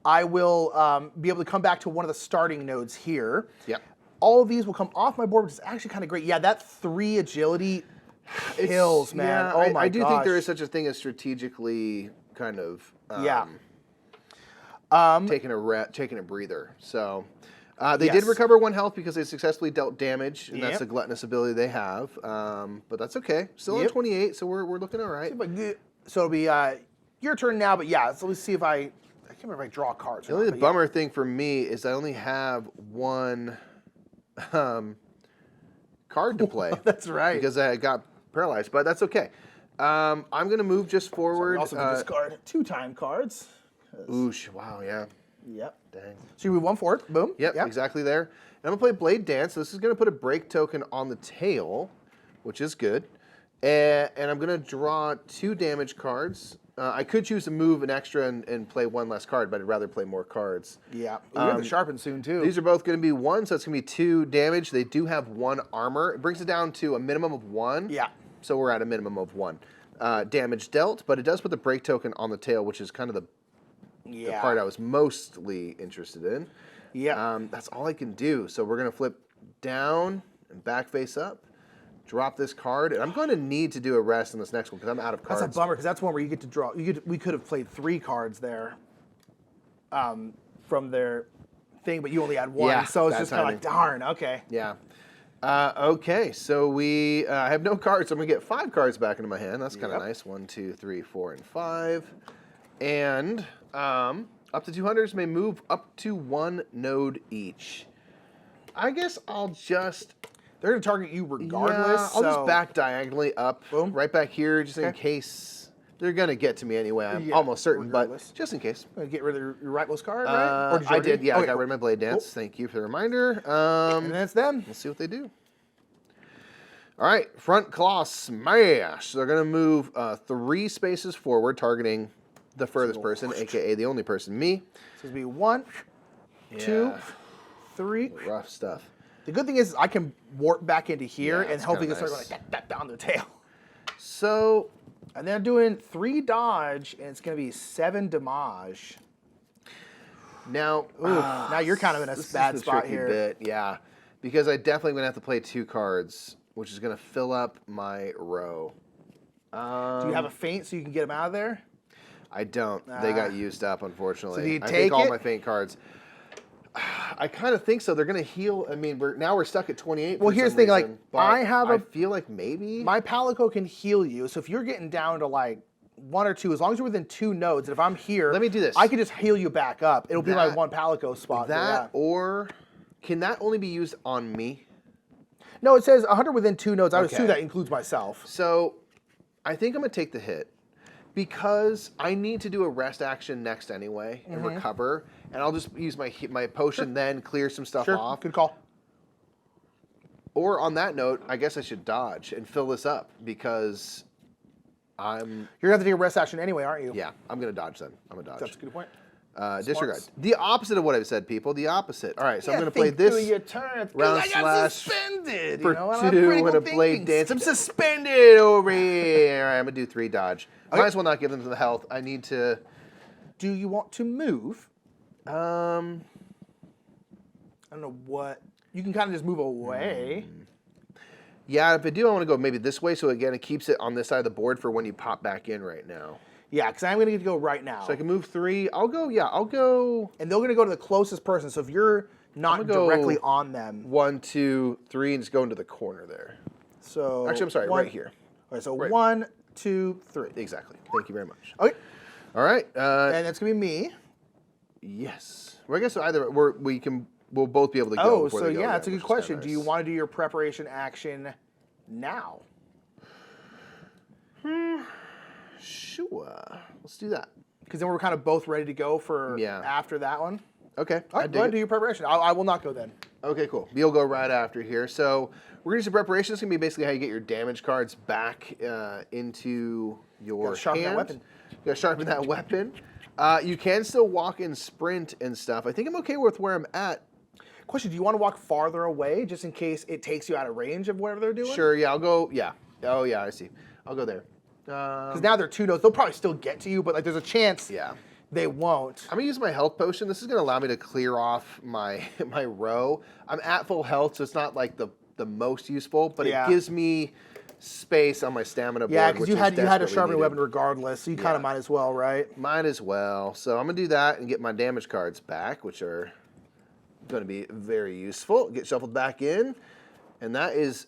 B: I will be able to come back to one of the starting nodes here.
A: Yep.
B: All of these will come off my board, which is actually kind of great. Yeah, that 3 agility kills, man.
A: Yeah,
B: oh my
A: I do think there is such a thing as strategically kind of taking a breather. So they did recover 1 health because they successfully dealt damage, and that's a gluttonous ability they have. But that's okay. Still at 28, so we're looking all right.
B: So it'll be your turn now, but yeah, so let's see if I can't remember if I draw cards.
A: The only bummer thing for me is I only have 1 card to play.
B: That's right.
A: Because I got paralyzed, but that's okay. I'm going to move just forward.
B: So we also discard 2 time cards.
A: Oosh, wow, yeah.
B: Yep.
A: Dang.
B: So you move 1 forward, boom.
A: Yep, exactly there. And I'm going to play Blade Dance. So this is going to put a break token on the tail, which is good. And I'm going to draw 2 damage cards. I could choose to move an extra and play 1 less card, but I'd rather play more cards.
B: Yeah. We have the sharpen soon, too.
A: These are both going to be 1, so it's going to be 2 damage. They do have 1 armor. It brings it down to a minimum of 1.
B: Yeah.
A: So we're at a minimum of 1 damage dealt, but it does put the break token on the tail, which is kind of the part I was mostly interested in.
B: Yeah.
A: That's all I can do. So we're going to flip down and back face up. Drop this card, and I'm going to need to do a rest on this next one because I'm out of cards.
B: That's a bummer because that's one where you get to draw. We could have played 3 cards there from their thing, but you only had 1.
A: Yeah,
B: so it's just kind of like, darn, okay.
A: Yeah. Okay, so we have no cards, so I'm going to get 5 cards back into my hand. That's kind of nice. 1, 2, 3, 4, and 5. And up to 2 hunters may move up to 1 node each. I guess I'll just...
B: They're going to target you regardless.
A: Yeah, I'll just back diagonally up,
B: boom,
A: right back here, just in case. They're going to get to me anyway. I'm almost certain,
B: regardless.
A: But just in case.
B: Get rid of your rightmost card, right? Or
A: I did, yeah. Okay. I got rid of my Blade Dance. Cool. Thank you for the reminder.
B: And that's them.
A: We'll see what they do. All right, front claw smash. So they're going to move 3 spaces forward, targeting the furthest person, a.k.a. the only person, me.
B: So it's going to be 1, 2, 3.
A: Rough stuff.
B: The good thing is I can warp back into here and hopefully can start going like down their tail.
A: So,
B: and they're doing 3 dodge, and it's going to be 7 damage.
A: Now,
B: now you're kind of in a bad spot here.
A: Bit, yeah, because I definitely going to have to play 2 cards, which is going to fill up my row.
B: Do you have a feint so you can get them out of there?
A: I don't. They got used up, unfortunately.
B: So do you
A: I take all my feint cards. I kind of think so. They're going to heal. I mean, we're stuck at 28.
B: Well, here's the thing. Like, I
A: feel like maybe
B: my Palico can heal you. So if you're getting down to like 1 or 2, as long as you're within 2 nodes, and if I'm here,
A: let me do this.
B: I can just heal you back up. It'll be like 1 Palico spot.
A: Or can that only be used on me?
B: No, it says 100 within 2 nodes. I would assume that includes myself.
A: So I think I'm going to take the hit Because I need to do a rest action next anyway and recover, and I'll just use my potion then, clear some stuff off.
B: Good call.
A: Or on that note, I guess I should dodge and fill this up because
B: You're gonna have to do a rest action anyway, aren't you?
A: Yeah, I'm gonna dodge then. I'm gonna dodge.
B: That's a good point.
A: Disregard. The opposite of what I've said, people. The opposite. All right, so I'm gonna play this
B: your turn.
A: round
B: I got
A: slash
B: suspended.
A: for
B: you know, and
A: 2 and a blade dance. I'm suspended over here. All right, I'm gonna do 3 dodge. Might as well not give them the health. I need to.
B: Do you want to move?
A: I
B: don't know what. You can kind of just move away.
A: Yeah, if I do, I want to go maybe this way. So again, it keeps it on this side of the board for when you pop back in right now.
B: Yeah, because I'm going to get to go right now.
A: So I can move 3. I'll go. Yeah, I'll go.
B: And they're going to go to the closest person. So if you're not directly on them.
A: 1, 2, 3, and just go into the corner there.
B: So
A: actually, I'm sorry, right here.
B: Okay, so 1, 2, 3.
A: Exactly. Thank you very much.
B: Okay.
A: All right.
B: And that's going to be me.
A: Yes. Well, I guess either we'll both be able to go.
B: Oh,
A: before
B: so
A: they go
B: yeah,
A: again,
B: that's a good
A: which is
B: question.
A: kinda
B: Do you
A: nice.
B: want to do your preparation action now?
A: Sure. Let's do that.
B: Because then we're kind of both ready to go for after that one.
A: Okay.
B: All right, go ahead and do your preparation. I will not go then.
A: Okay, cool. You'll go right after here. So we're going to do some preparation. It's going to be basically how you get your damage cards back into your
B: sharpen that
A: hand.
B: weapon.
A: You got to sharpen that weapon. You can still walk and sprint and stuff. I think I'm okay with where I'm at.
B: Question, do you want to walk farther away just in case it takes you out of range of whatever they're doing?
A: Sure, yeah, I'll go, yeah. Oh, yeah, I see. I'll go there.
B: Because now they're 2 notes. They'll probably still get to you, but like there's a chance they won't.
A: I'm going to use my health potion. This is going to allow me to clear off my my row. I'm at full health, so it's not like the most useful, but it gives me space on my stamina board.
B: Yeah, because you had a sharpening
A: needed.
B: weapon regardless, so you kind of might as well, right?
A: Might as well. So I'm going to do that and get my damage cards back, which are going to be very useful. Get shuffled back in, and that is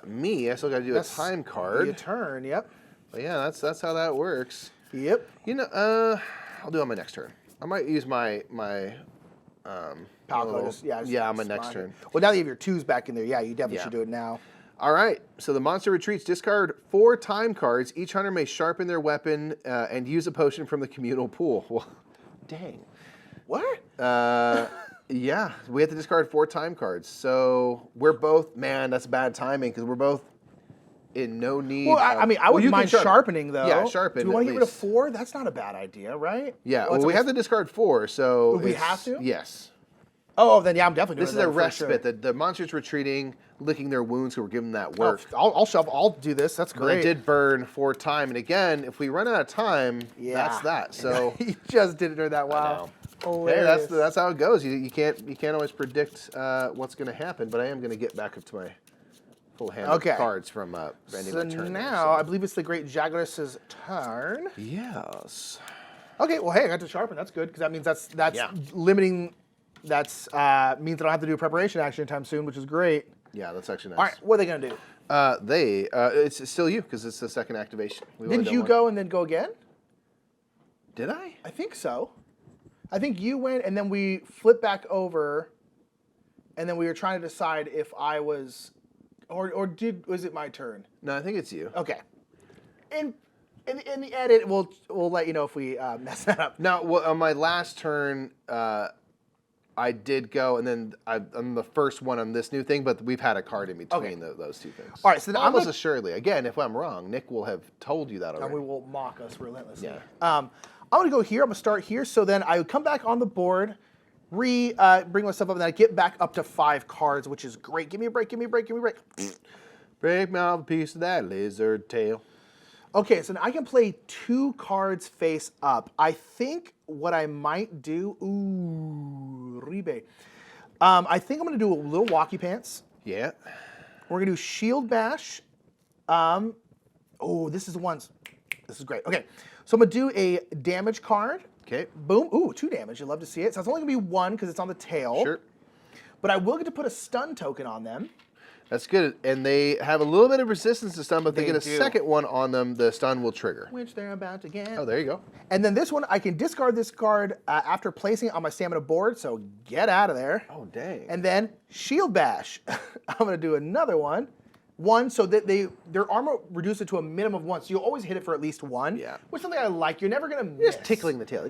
A: me. I still got to do a time card.
B: Your turn, yep.
A: But yeah, that's how that works.
B: Yep.
A: You know, I'll do it on my next turn. I might use my
B: Palco,
A: on my next turn.
B: Well, now that you have your 2s back in there, yeah, you definitely should do it now.
A: All right, so the monster retreats. Discard 4 time cards. Each hunter may sharpen their weapon and use a potion from the communal pool. Well, dang.
B: What?
A: Yeah, we have to discard 4 time cards. So we're both, man, that's bad timing because we're both in no need.
B: Well, I mean, I wouldn't mind sharpening, though.
A: Yeah, sharpen.
B: Do we want to get rid of 4? That's not a bad idea, right?
A: Yeah, well, we have to discard 4, so.
B: We have to?
A: Yes.
B: Oh, then yeah, I'm definitely doing
A: This is a respite. The monster's retreating, licking their wounds, so we're giving them that work.
B: I'll do this. That's great.
A: But it did burn 4 time, and again, if we run out of time, that's that. So
B: you just did it during that. Wow.
A: Hey, that's how it goes. You can't always predict what's going to happen. But I am going to get back up to my full hand of cards from ending my turn.
B: So now I believe it's the Great Jaguaress's turn.
A: Yes.
B: Okay. Well, hey, I got to sharpen. That's good because that means that's limiting. That's means I don't have to do a preparation action anytime soon, which is great.
A: Yeah, that's actually nice.
B: All right, what are they gonna do?
A: It's still you because it's the second activation.
B: Didn't you go and then go again?
A: Did I?
B: I think so. I think you went and then we flipped back over, and then we were trying to decide if I was, was it my turn?
A: No, I think it's you.
B: Okay. In the edit, we'll let you know if we mess that up.
A: Now, on my last turn, I did go, and then I'm the first one on this new thing, but we've had a card in between those 2 things.
B: All right, so then
A: almost assuredly, again, if I'm wrong, Nick will have told you that already.
B: And we will mock us relentlessly.
A: Yeah.
B: I'm going to go here. I'm going to start here. So then I would come back on the board, bring myself up, and then I get back up to 5 cards, which is great. Give me a break, give me a break, give me a break.
A: Break me off a piece of that lizard tail.
B: Okay, so now I can play 2 cards face up. I think what I might do, Ribe. I think I'm going to do a little walkie pants.
A: Yeah.
B: We're going to do shield bash. This is the ones. This is great. Okay, so I'm going to do a damage card.
A: Okay.
B: Boom. Ooh, 2 damage. You'd love to see it. So it's only going to be 1 because it's on the tail.
A: Sure.
B: But I will get to put a stun token on them.
A: That's good. And they have a little bit of resistance to stun, but if they get a second one on them, the stun will trigger.
B: Which they're about to get.
A: Oh, there you go.
B: And then this one, I can discard this card after placing it on my stamina board, so get out of there.
A: Oh, dang.
B: And then shield bash. I'm going to do another one. 1, so that their armor reduces it to a minimum of 1. So you'll always hit it for at least 1.
A: Yeah.
B: Which is something I like. You're never going to miss.
A: Just tickling the tail.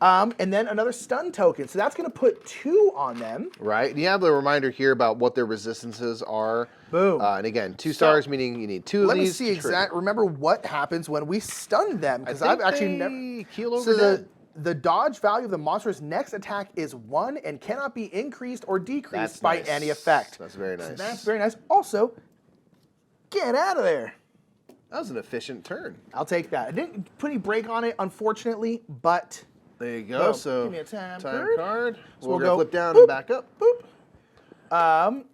B: And then another stun token. So that's going to put 2 on them.
A: Right. And you have the reminder here about what their resistances are.
B: Boom.
A: And again, 2 stars, meaning you need 2 of these.
B: Let me see remember what happens when we stun them. Because I've actually never...
A: Keel over
B: the dodge value of the monster's next attack is 1 and cannot be increased or decreased by any effect.
A: That's very nice.
B: So that's very nice. Also, get out of there.
A: That was an efficient turn.
B: I'll take that. I didn't put any break on it, unfortunately, but...
A: There you go.
B: Boom.
A: So
B: give me a time
A: card.
B: So
A: we'll
B: go
A: flip down
B: boop,
A: and back up.
B: Boop.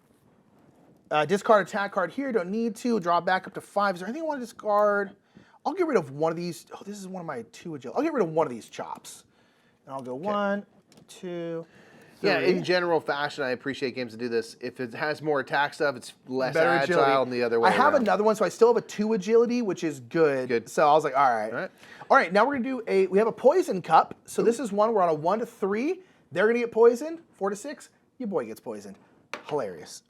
B: Discard attack card here. Don't need to. Draw back up to 5. Is there anything I want to discard? I'll get rid of one of these. Oh, this is one of my 2 agility. I'll get rid of one of these chops. And I'll go 1, 2, 3.
A: Yeah, in general fashion, I appreciate games that do this. If it has more attack stuff, it's less
B: Better
A: agile
B: agility.
A: and the other way
B: I have
A: around.
B: another one, so I still have a 2 agility, which is good. So I was like, all right. All right, now we're going to do we have a poison cup. So this is one, we're on a 1 to 3. They're going to get poisoned. 4 to 6, your boy gets poisoned. Hilarious.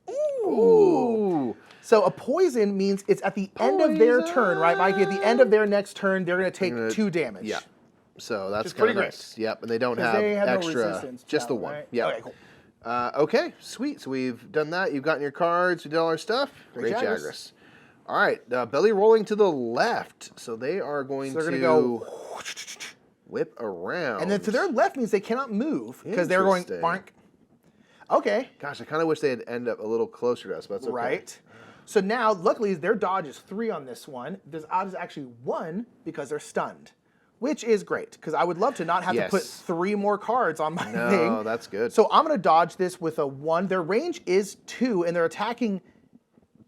B: Ooh. So a poison means it's at the end of their turn, right, Mikey? At the end of their next turn, they're going to take 2 damage.
A: Yeah. So that's
B: pretty
A: kind of nice. Yep, and they don't have,
B: they have
A: extra,
B: no resistance.
A: just the 1.
B: Right?
A: Yeah.
B: Okay, cool.
A: Okay, sweet. So we've done that. You've gotten your cards. We did all our stuff. Great Jagras. All right, belly rolling to the left. So they are going to
B: go
A: whip around.
B: And then to their left means they cannot move because they're going bonk. Okay.
A: Gosh, I kind of wish they'd end up a little closer to us, but that's okay.
B: Right. So now, luckily, their dodge is 3 on this one. Their odds is actually 1 because they're stunned, which is great because I would love to not have to put 3 more cards on my thing.
A: No, that's good.
B: So I'm going to dodge this with a 1. Their range is 2, and they're attacking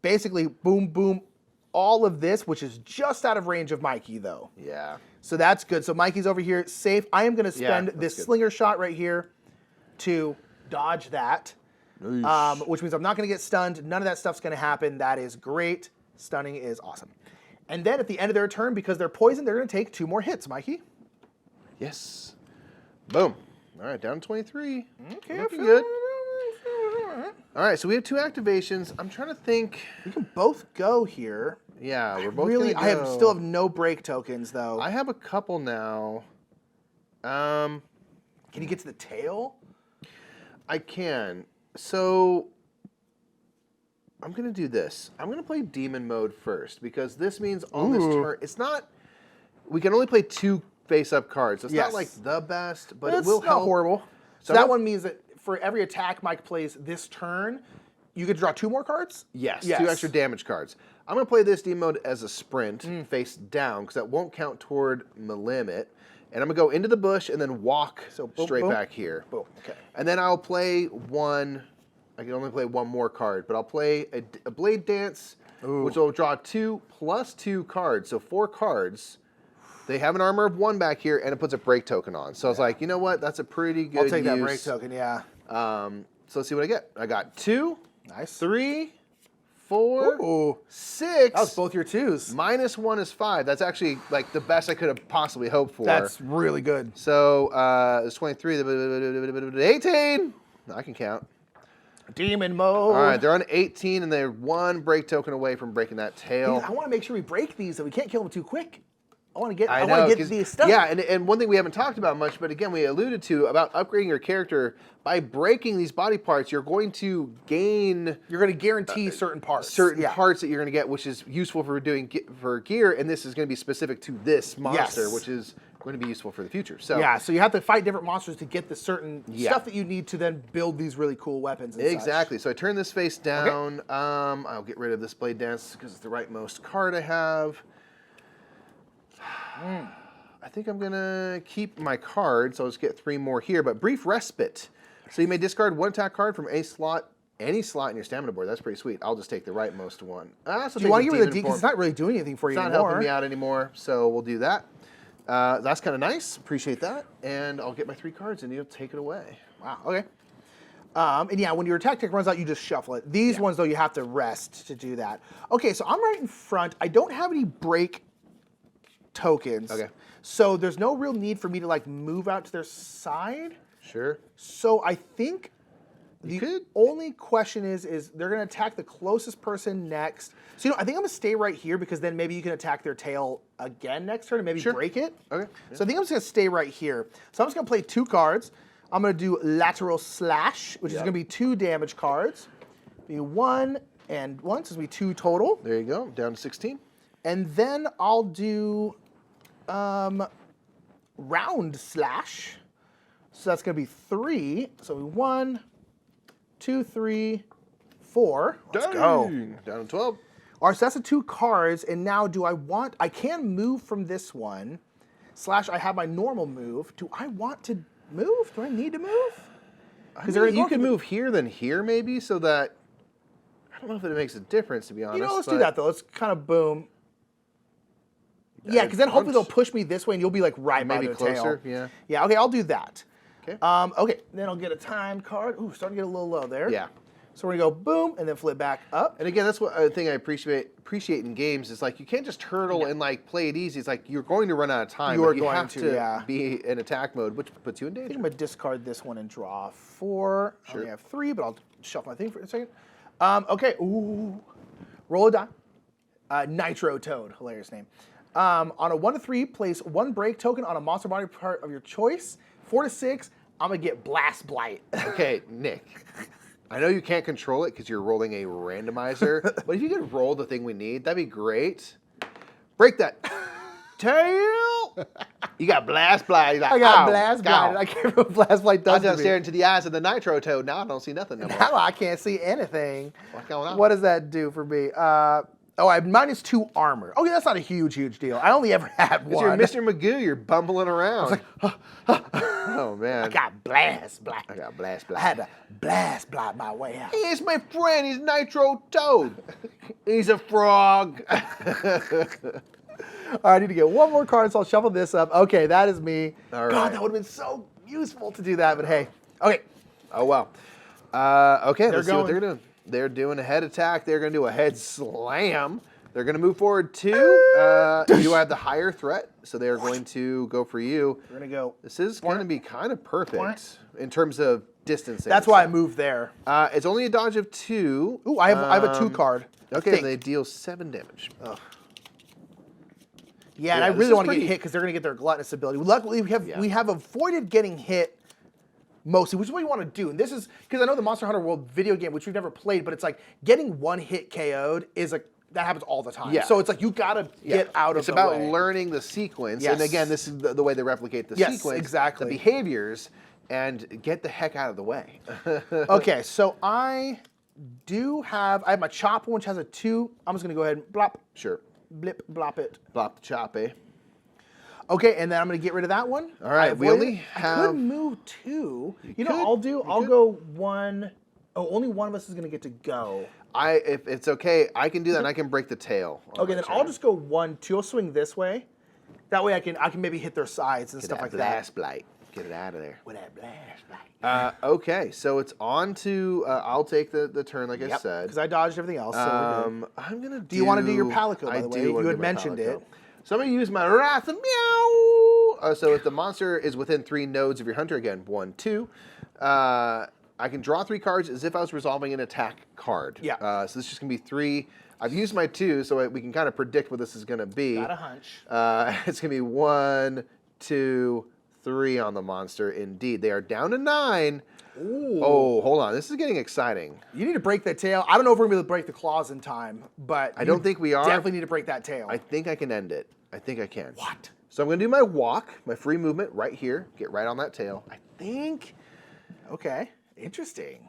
B: basically boom, boom, all of this, which is just out of range of Mikey, though.
A: Yeah.
B: So that's good. So Mikey's over here safe. I am going to spend this slinger shot right here to dodge that, which means I'm not going to get stunned. None of that stuff's going to happen. That is great. Stunning is awesome. And then at the end of their turn, because they're poisoned, they're going to take 2 more hits, Mikey.
A: Yes. Boom. All right, down to 23.
B: Okay,
A: looking good. All right, so we have 2 activations. I'm trying to think.
B: We can both go here.
A: Yeah, we're both
B: really.
A: gonna go.
B: I still have no break tokens though.
A: I have a couple now.
B: Can you get to the tail?
A: I can. So I'm gonna do this. I'm gonna play demon mode first because this means on this turn, it's not. We can only play 2 face-up cards. So it's not like the best, but it will help.
B: Not horrible. So that one means that for every attack Mike plays this turn, you get to draw 2 more cards?
A: Yes, 2 extra damage cards. I'm going to play this demon mode as a sprint, face down, because that won't count toward my limit. And I'm going to go into the bush and then walk straight back here.
B: Boom. Okay.
A: And then I'll play 1. I can only play 1 more card, but I'll play a Blade Dance, which will draw 2 plus 2 cards. So 4 cards. They have an armor of 1 back here, and it puts a break token on. So I was like, you know what? That's a pretty good
B: I'll take that break token, yeah.
A: So let's see what I get. I got 2,
B: nice,
A: 3, 4, 6.
B: That was both your 2s.
A: Minus 1 is 5. That's actually like the best I could have possibly hoped for.
B: That's really good.
A: So it's 23, 18. I can count.
B: Demon mode.
A: All right, they're on 18, and they're 1 break token away from breaking that tail.
B: I want to make sure we break these so we can't kill them too quick. I want to get these stuff.
A: Yeah, and one thing we haven't talked about much, but again, we alluded to about upgrading your character. By breaking these body parts, you're going to gain...
B: You're going to guarantee certain parts.
A: Certain parts that you're going to get, which is useful for gear, and this is going to be specific to this monster, which is going to be useful for the future. So
B: yeah, so you have to fight different monsters to get the certain stuff that you need to then build these really cool weapons and
A: exactly.
B: such.
A: So I turn this face down. I'll get rid of this Blade Dance because it's the rightmost card I have. I think I'm going to keep my card, so I'll just get 3 more here. But Brief Respite. So you may discard 1 attack card from any slot in your stamina board. That's pretty sweet. I'll just take the rightmost one.
B: Do you want to get rid of the D because it's not really doing anything for you anymore.
A: It's not helping me out anymore, so we'll do that. That's kind of nice. Appreciate that. And I'll get my 3 cards, and you'll take it away.
B: Wow, okay. And yeah, when your attack tick runs out, you just shuffle it. These ones, though, you have to rest to do that. Okay, so I'm right in front. I don't have any break tokens.
A: Okay.
B: So there's no real need for me to like move out to their side.
A: Sure.
B: So I think The only question is they're going to attack the closest person next. So, I think I'm going to stay right here because then maybe you can attack their tail again next turn and maybe break it.
A: Okay.
B: Yeah. So I think I'm just going to stay right here. So I'm just going to play 2 cards. I'm going to do Lateral Slash, which is going to be 2 damage cards. Be 1 and 1, so it's going to be 2 total.
A: There you go, down to 16.
B: And then I'll do Round Slash. So that's going to be 3. So 1, 2, 3, 4. Let's go.
A: Down to 12.
B: All right, so that's the 2 cards. And now I can move from this one. Slash, I have my normal move. Do I want to move? Do I need to move?
A: Because you could move here then here maybe so that, I don't know if it makes a difference to be honest.
B: Let's do that though. Let's kind of boom. Yeah, because then hopefully they'll push me this way and you'll be like right by their
A: closer,
B: tail.
A: yeah.
B: Yeah, okay, I'll do that.
A: Okay.
B: Okay, then I'll get a timed card. Ooh, starting to get a little low there.
A: Yeah.
B: So we're gonna go boom and then flip back up.
A: And again, that's what I think I appreciate in games is like you can't just hurtle and like play it easy. It's like you're going to run out of time. You have to be in attack mode, which puts you in danger.
B: I think I'm gonna discard this one and draw 4. Sure. I only have 3, but I'll shuffle my thing for a second. Okay. Ooh. Roll a die. Nitro Toad, hilarious name. On a 1 to 3, place 1 break token on a monster body part of your choice. 4 to 6, I'm gonna get Blast Blight.
A: Okay, Nick. I know you can't control it because you're rolling a randomizer, but if you could roll the thing we need, that'd be great. Break that tail. You got Blast Blight. Like,
B: I got Blast Blight. I can't remember what Blast Blight does.
A: I was just staring into the eyes of the Nitro Toad. Now I don't see nothing.
B: Now I can't see anything.
A: What's going on?
B: What does that do for me? I have -2 armor. Okay, that's not a huge deal. I only ever had one.
A: You're Mr. Magoo. You're bumbling around. Oh, man.
B: I got Blast Blight.
A: I got Blast Blight.
B: I had to Blast Blight my way out.
A: Hey, it's my friend. He's Nitro Toad. He's a frog.
B: All right, I need to get 1 more card, so I'll shuffle this up. Okay, that is me.
A: All right.
B: God, that would have been so useful to do that, but hey. Okay.
A: Oh, well. Okay, let's see what they're doing. They're doing a head attack. They're going to do a head slam. They're going to move forward 2. You have the higher threat, so they're going to go for you.
B: We're going to go.
A: This is going to be kind of perfect in terms of distancing.
B: That's why I moved there.
A: It's only a dodge of 2.
B: Ooh, I have a 2 card.
A: Okay, and they deal 7 damage.
B: Ugh. Yeah, and I really want to get hit because they're going to get their gluttonous ability. Luckily, we have avoided getting hit mostly, which is what you want to do. And this is because I know the Monster Hunter World video game, which we've never played, but it's like getting 1 hit KO'd is like that happens all the time.
A: Yeah.
B: So it's like you gotta get out of
A: It's
B: the
A: about
B: way.
A: learning the sequence.
B: Yes.
A: And again, this is the way they replicate the sequence.
B: Exactly.
A: The behaviors, and get the heck out of the way.
B: Okay, so I have my chop one, which has a 2. I'm just gonna go ahead and blop.
A: Sure.
B: Blip, blop it.
A: Blop the chop, eh?
B: Okay, and then I'm gonna get rid of that one.
A: All right, we only have.
B: I could move 2. I'll go 1. Oh, only one of us is gonna get to go.
A: If it's okay, I can do that, and I can break the tail.
B: Okay, then I'll just go 1, 2. I'll swing this way. That way I can maybe hit their sides and stuff like that.
A: Blast Blight. Get it out of there.
B: With that Blast Blight.
A: Okay, so it's on to. I'll take the turn, like I said.
B: Because I dodged everything else. So we're good.
A: I'm gonna.
B: Do you want to do your Palico? By the way, you had mentioned it.
A: So I'm gonna use my Wrath of Meow. So if the monster is within 3 nodes of your hunter, again 1, 2. I can draw 3 cards as if I was resolving an attack card.
B: Yeah.
A: So this is just going to be 3. I've used my 2, so we can kind of predict what this is going to be.
B: Got a hunch.
A: It's going to be 1, 2, 3 on the monster. Indeed. They are down to 9.
B: Ooh.
A: Oh, hold on. This is getting exciting.
B: You need to break that tail. I don't know if we're going to be able to break the claws in time, but
A: I don't think we are.
B: Definitely need to break that tail.
A: I think I can end it. I think I can.
B: What?
A: So I'm going to do my walk, my free movement right here. Get right on that tail. I think.
B: Okay. Interesting.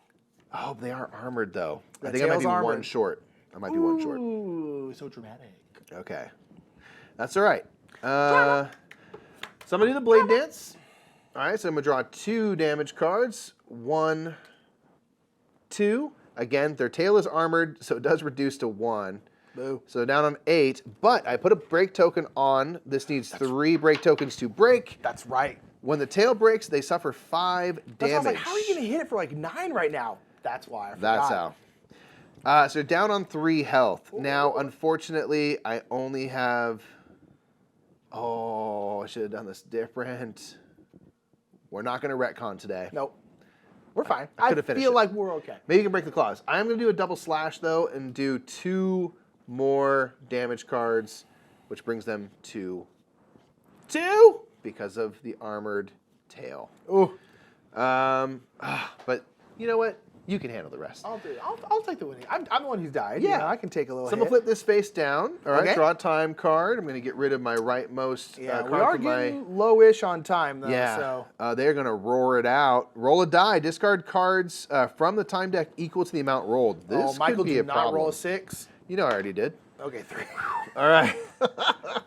A: Oh, they are armored though.
B: The
A: I think I might be
B: tail's
A: 1
B: armored.
A: short. I might be 1 short.
B: Ooh, so dramatic.
A: Okay. That's all right. So I'm going to do the blade dance. All right, so I'm going to draw 2 damage cards. 1, 2. Again, their tail is armored, so it does reduce to 1.
B: Boo.
A: So down on 8. But I put a break token on. This needs 3 break tokens to break.
B: That's right.
A: When the tail breaks, they suffer 5 damage.
B: That's why I was like, how are you going to hit it for like 9 right now? That's why. I forgot.
A: That's how. So down on 3 health. Ooh. Now, unfortunately, I only have... Oh, I should have done this different. We're not going to retcon today.
B: Nope. We're fine.
A: I could have finished
B: feel
A: it.
B: like we're okay.
A: Maybe you can break the claws. I'm going to do a double slash, though, and do 2 more damage cards, which brings them to 2 because of the armored tail.
B: Ooh.
A: But you know what? You can handle the rest.
B: I'll do it. I'll take the winning. I'm the one who's died.
A: Yeah.
B: You know, I can take a little
A: So I'm going to flip this face down. All right,
B: Okay.
A: draw a time card. I'm going to get rid of my rightmost
B: Yeah,
A: card
B: we are
A: from my...
B: getting low-ish on time, though.
A: Yeah,
B: So.
A: they're going to roar it out. Roll a die. Discard cards from the time deck equal to the amount rolled. This
B: Michael,
A: could be a
B: do not
A: problem.
B: roll a 6.
A: You know I already did.
B: Okay, 3.
A: All right.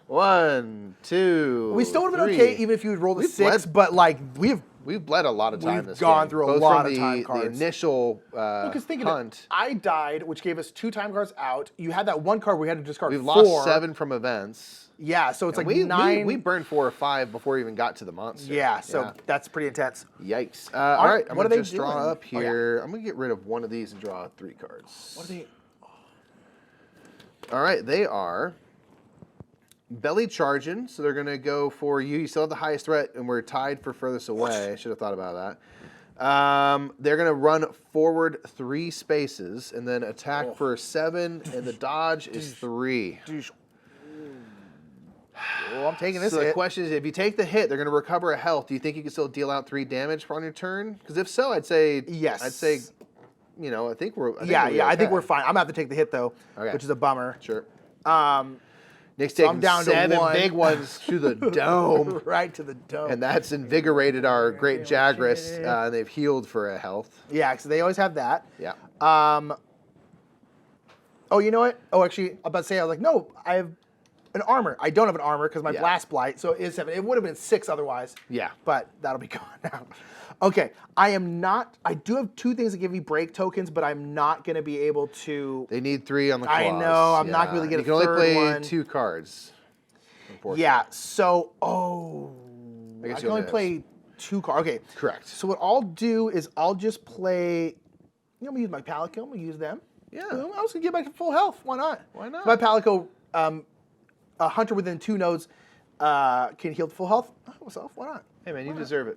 A: 1, 2,
B: We still would have been
A: 3.
B: okay even if you had rolled a
A: We've
B: 6,
A: bled-
B: but like
A: We've bled a lot of time
B: We've
A: this
B: gone
A: game,
B: through a
A: both
B: lot
A: from
B: of time
A: the
B: cards.
A: initial
B: because think of
A: hunt.
B: it, I died, which gave us 2 time cards out. You had that one card where we had to discard
A: We've
B: 4.
A: lost 7 from events.
B: Yeah, so it's
A: And
B: like
A: we
B: 9.
A: we burned 4 or 5 before we even got to the monster.
B: Yeah, so that's pretty intense.
A: Yikes. All right, I'm
B: what are
A: going to
B: they
A: just draw
B: doing?
A: up here. I'm going to get rid of one of these and draw 3 cards.
B: What are they?
A: All right, they are belly charging, so they're going to go for you. You still have the highest threat, and we're tied for furthest away. I should have thought about that. They're going to run forward 3 spaces and then attack for 7, and the dodge is 3.
B: Oh, I'm taking this
A: So the
B: hit.
A: question is, if you take the hit, they're going to recover a health. Do you think you can still deal out 3 damage on your turn? Because if so, I'd say
B: Yes.
A: I'd say, you know, I think we're
B: I think we're fine. I'm going to have to take the hit, though,
A: Okay.
B: which is a bummer.
A: Sure.
B: Um,
A: Nick's
B: So
A: taking
B: I'm down to
A: 7
B: 1.
A: big ones to the dome.
B: right to the dome.
A: And that's invigorated our great Jagras. They've healed for a health.
B: Yeah, because they always have that.
A: Yeah.
B: Oh, you know what? Oh, actually, I'm about to say, I was like, no, I have an armor. I don't have an armor because my
A: Yeah.
B: blast blight, so it is 7. It would have been 6 otherwise.
A: Yeah.
B: But that'll be gone now. Okay, I do have 2 things that give me break tokens, but I'm not going to be able to.
A: They need 3 on the claws.
B: I know, I'm not gonna get
A: You
B: a
A: can only
B: third
A: play
B: one.
A: 2 cards. Unfortunately.
B: Yeah, so, I
A: guess
B: can
A: you
B: only
A: only
B: play 2 cards. Okay.
A: Correct.
B: So what I'll do is I'll just play, I'm going to use my Palico. I'm going to use them.
A: Yeah.
B: I was going to get back to full health. Why not?
A: Why not?
B: My Palico, a hunter within 2 nodes can heal to full health. Myself, why not?
A: Hey, man, you deserve it.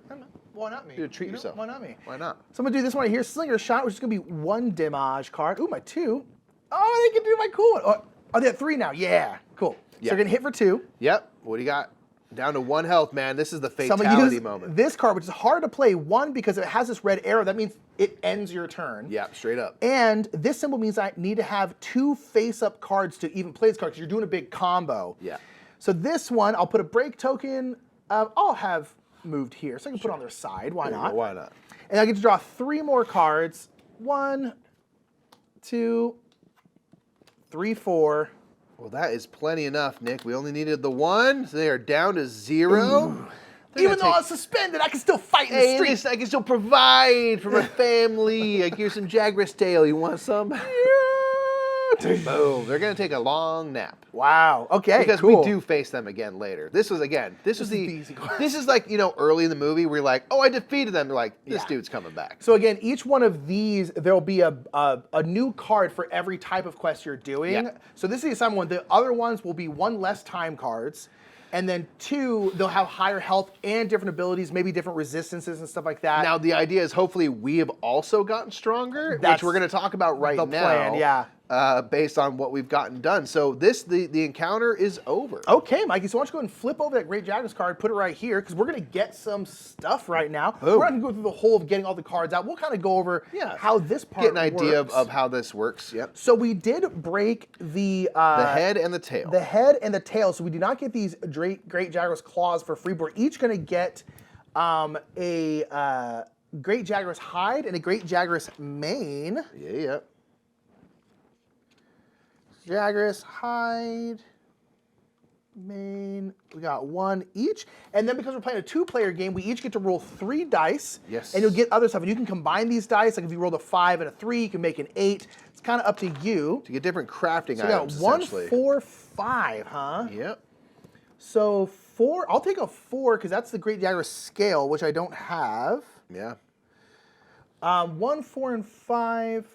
B: Why not me?
A: You treat yourself.
B: Why not me?
A: Why not?
B: So I'm going to do this one right here, Slinger Shot, which is going to be 1 damage card. Ooh, my 2. Oh, they can do my cool one. Oh, they have 3 now. Yeah, cool. So
A: Yeah.
B: they're going to hit for 2.
A: Yep. What do you got? Down to 1 health, man. This is the
B: So I'm gonna
A: fatality
B: use
A: moment.
B: this card, which is hard to play. 1, because it has this red arrow. That means it ends your turn.
A: Yeah, straight up.
B: And this symbol means I need to have 2 face-up cards to even play this card because you're doing a big combo.
A: Yeah.
B: So this one, I'll put a break token. I'll have moved here, so I can put it on their side. Why not?
A: Why not?
B: And I get to draw 3 more cards. 1, 2, 3, 4.
A: Well, that is plenty enough, Nick. We only needed the 1, so they are down to 0.
B: Even though I was suspended, I can still fight in the
A: Hey,
B: street.
A: I can still provide for my family. Like, here's some Jagras tail. You want some? Boom. They're going to take a long nap.
B: Wow. Okay.
A: Because
B: cool.
A: we do face them again later. This was
B: is the easy part.
A: This is like, early in the movie where you're like, oh, I defeated them. They're like, this dude's coming back.
B: So again, each one of these, there'll be a new card for every type of quest you're doing.
A: Yeah.
B: So this is the assignment one. The other ones will be 1 less time cards. And then 2, they'll have higher health and different abilities, maybe different resistances and stuff like that.
A: Now, the idea is hopefully we have also gotten stronger,
B: That's
A: which we're going to talk about right
B: the
A: now.
B: plan, yeah.
A: Based on what we've gotten done. So the encounter is over.
B: Okay, Mikey, so why don't you go ahead and flip over that Great Jagras card, put it right here, because we're going to get some stuff right now.
A: Boom.
B: We're not going to go through the whole of getting all the cards out. We'll kind of go over how this part
A: Get an idea
B: works.
A: of how this works. Yep.
B: So we did break the
A: head and the tail.
B: The head and the tail. So we do not get these Great Jagras claws for free. We're each going to get a Great Jagras hide and a Great Jagras mane.
A: Yeah.
B: Jagras hide, mane. We got 1 each. And then because we're playing a 2-player game, we each get to roll 3 dice.
A: Yes.
B: And you'll get other stuff. And you can combine these dice. Like if you rolled a 5 and a 3, you can make an 8. It's kind of up to you.
A: To get different crafting
B: So we got
A: items,
B: 1,
A: essentially.
B: 4, 5, huh?
A: Yep.
B: So 4, I'll take a 4 because that's the Great Jagras scale, which I don't have.
A: Yeah.
B: 1, 4, and 5.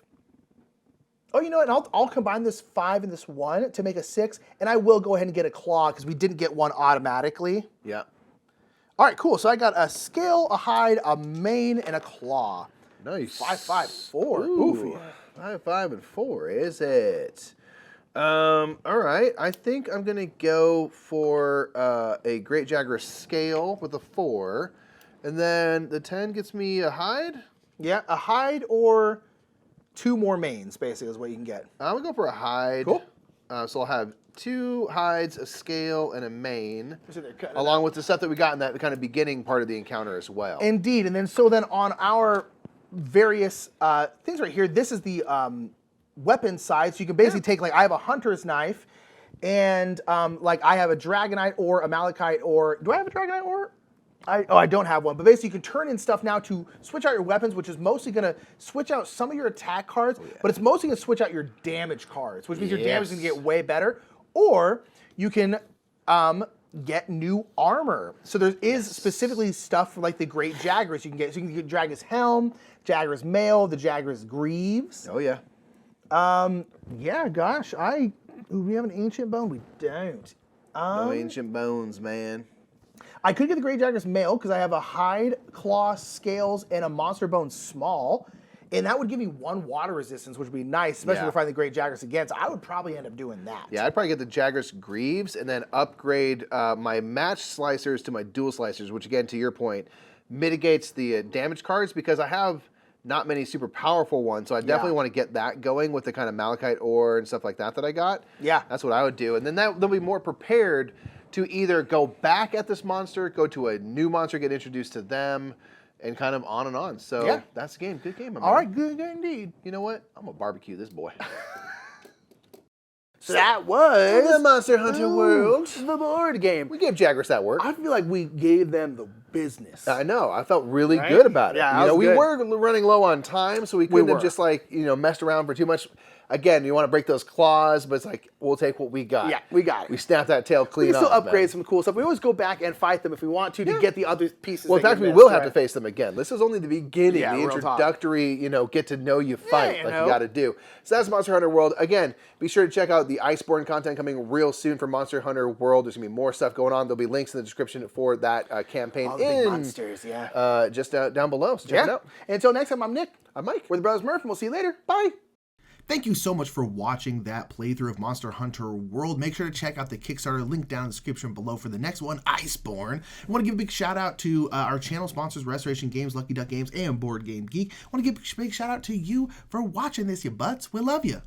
B: Oh, you know what? And I'll combine this 5 and this 1 to make a 6, and I will go ahead and get a claw because we didn't get 1 automatically.
A: Yeah.
B: All right, cool. So I got a scale, a hide, a mane, and a claw.
A: Nice.
B: 5, 5, 4.
A: Ooh, 5, 5, and 4, is it? All right. I think I'm going to go for a Great Jagger Scale with a 4. And then the 10 gets me a hide?
B: Yeah, a hide or 2 more mains, basically, is what you can get.
A: I'm going to go for a hide.
B: Cool.
A: So I'll have 2 hides, a scale, and a main, along with the stuff that we got in that kind of beginning part of the encounter as well.
B: Indeed. And then on our various things right here, this is the weapon side. So you can basically take, like, I have a hunter's knife, and like I have a dragonite or a malachite, or do I have a dragonite or? I don't have one, but basically you can turn in stuff now to switch out your weapons, which is mostly going to switch out some of your attack cards, but it's mostly going to switch out your damage cards, which means your damage is going to get way better. Or you can get new armor. So there is specifically stuff for like the Great Jaggers you can get. So you can get Jagger's Helm, Jagger's Mail, the Jagger's Greaves.
A: Oh, yeah.
B: Yeah, gosh, we have an Ancient Bone? We don't.
A: No Ancient Bones, man.
B: I could get the Great Jagger's Mail because I have a hide, claw, scales, and a monster bone small. And that would give me 1 water resistance, which would be nice, especially if I find the Great Jaggers again. So I would probably end up doing that.
A: Yeah, I'd probably get the Jagger's Greaves and then upgrade my match slicers to my dual slicers, which again, to your point, mitigates the damage cards because I have not many super powerful ones. So I definitely want to get that going with the kind of malachite ore and stuff like that I got.
B: Yeah.
A: That's what I would do. And then they'll be more prepared to either go back at this monster, go to a new monster, get introduced to them, and kind of on and on. So that's the game. Good game, my man.
B: All right, good indeed.
A: You know what? I'm going to barbecue this boy.
B: So that was
A: the Monster Hunter World,
B: the board game.
A: We gave Jaggers that work.
B: I feel like we gave them the business.
A: I know. I felt really good about it.
B: Yeah,
A: we were running low on time, so we couldn't have just messed around for too much. Again, you want to break those claws, but it's like, we'll take what we got.
B: Yeah, we got it.
A: We snapped that tail clean
B: We can still
A: off,
B: upgrade some cool stuff. We always go back and fight them if we want to get the other pieces.
A: Well, in fact, we will have to face them again. This is only the beginning, the introductory, get to know you fight you got to do. So that's Monster Hunter World. Again, be sure to check out the Iceborne content coming real soon for Monster Hunter World. There's going to be more stuff going on. There'll be links in the description for that campaign.
B: All the big monsters,
A: just down below. So check it out.
B: Until next time, I'm Nick.
A: I'm Mike.
B: We're the Brothers Murph, and we'll see you later. Bye.
C: Thank you so much for watching that playthrough of Monster Hunter World. Make sure to check out the Kickstarter link down in the description below for the next one, Iceborne. I want to give a big shout out to our channel sponsors, Restoration Games, Lucky Duck Games, and Board Game Geek. I want to give a big shout out to you for watching this, you butts. We love you.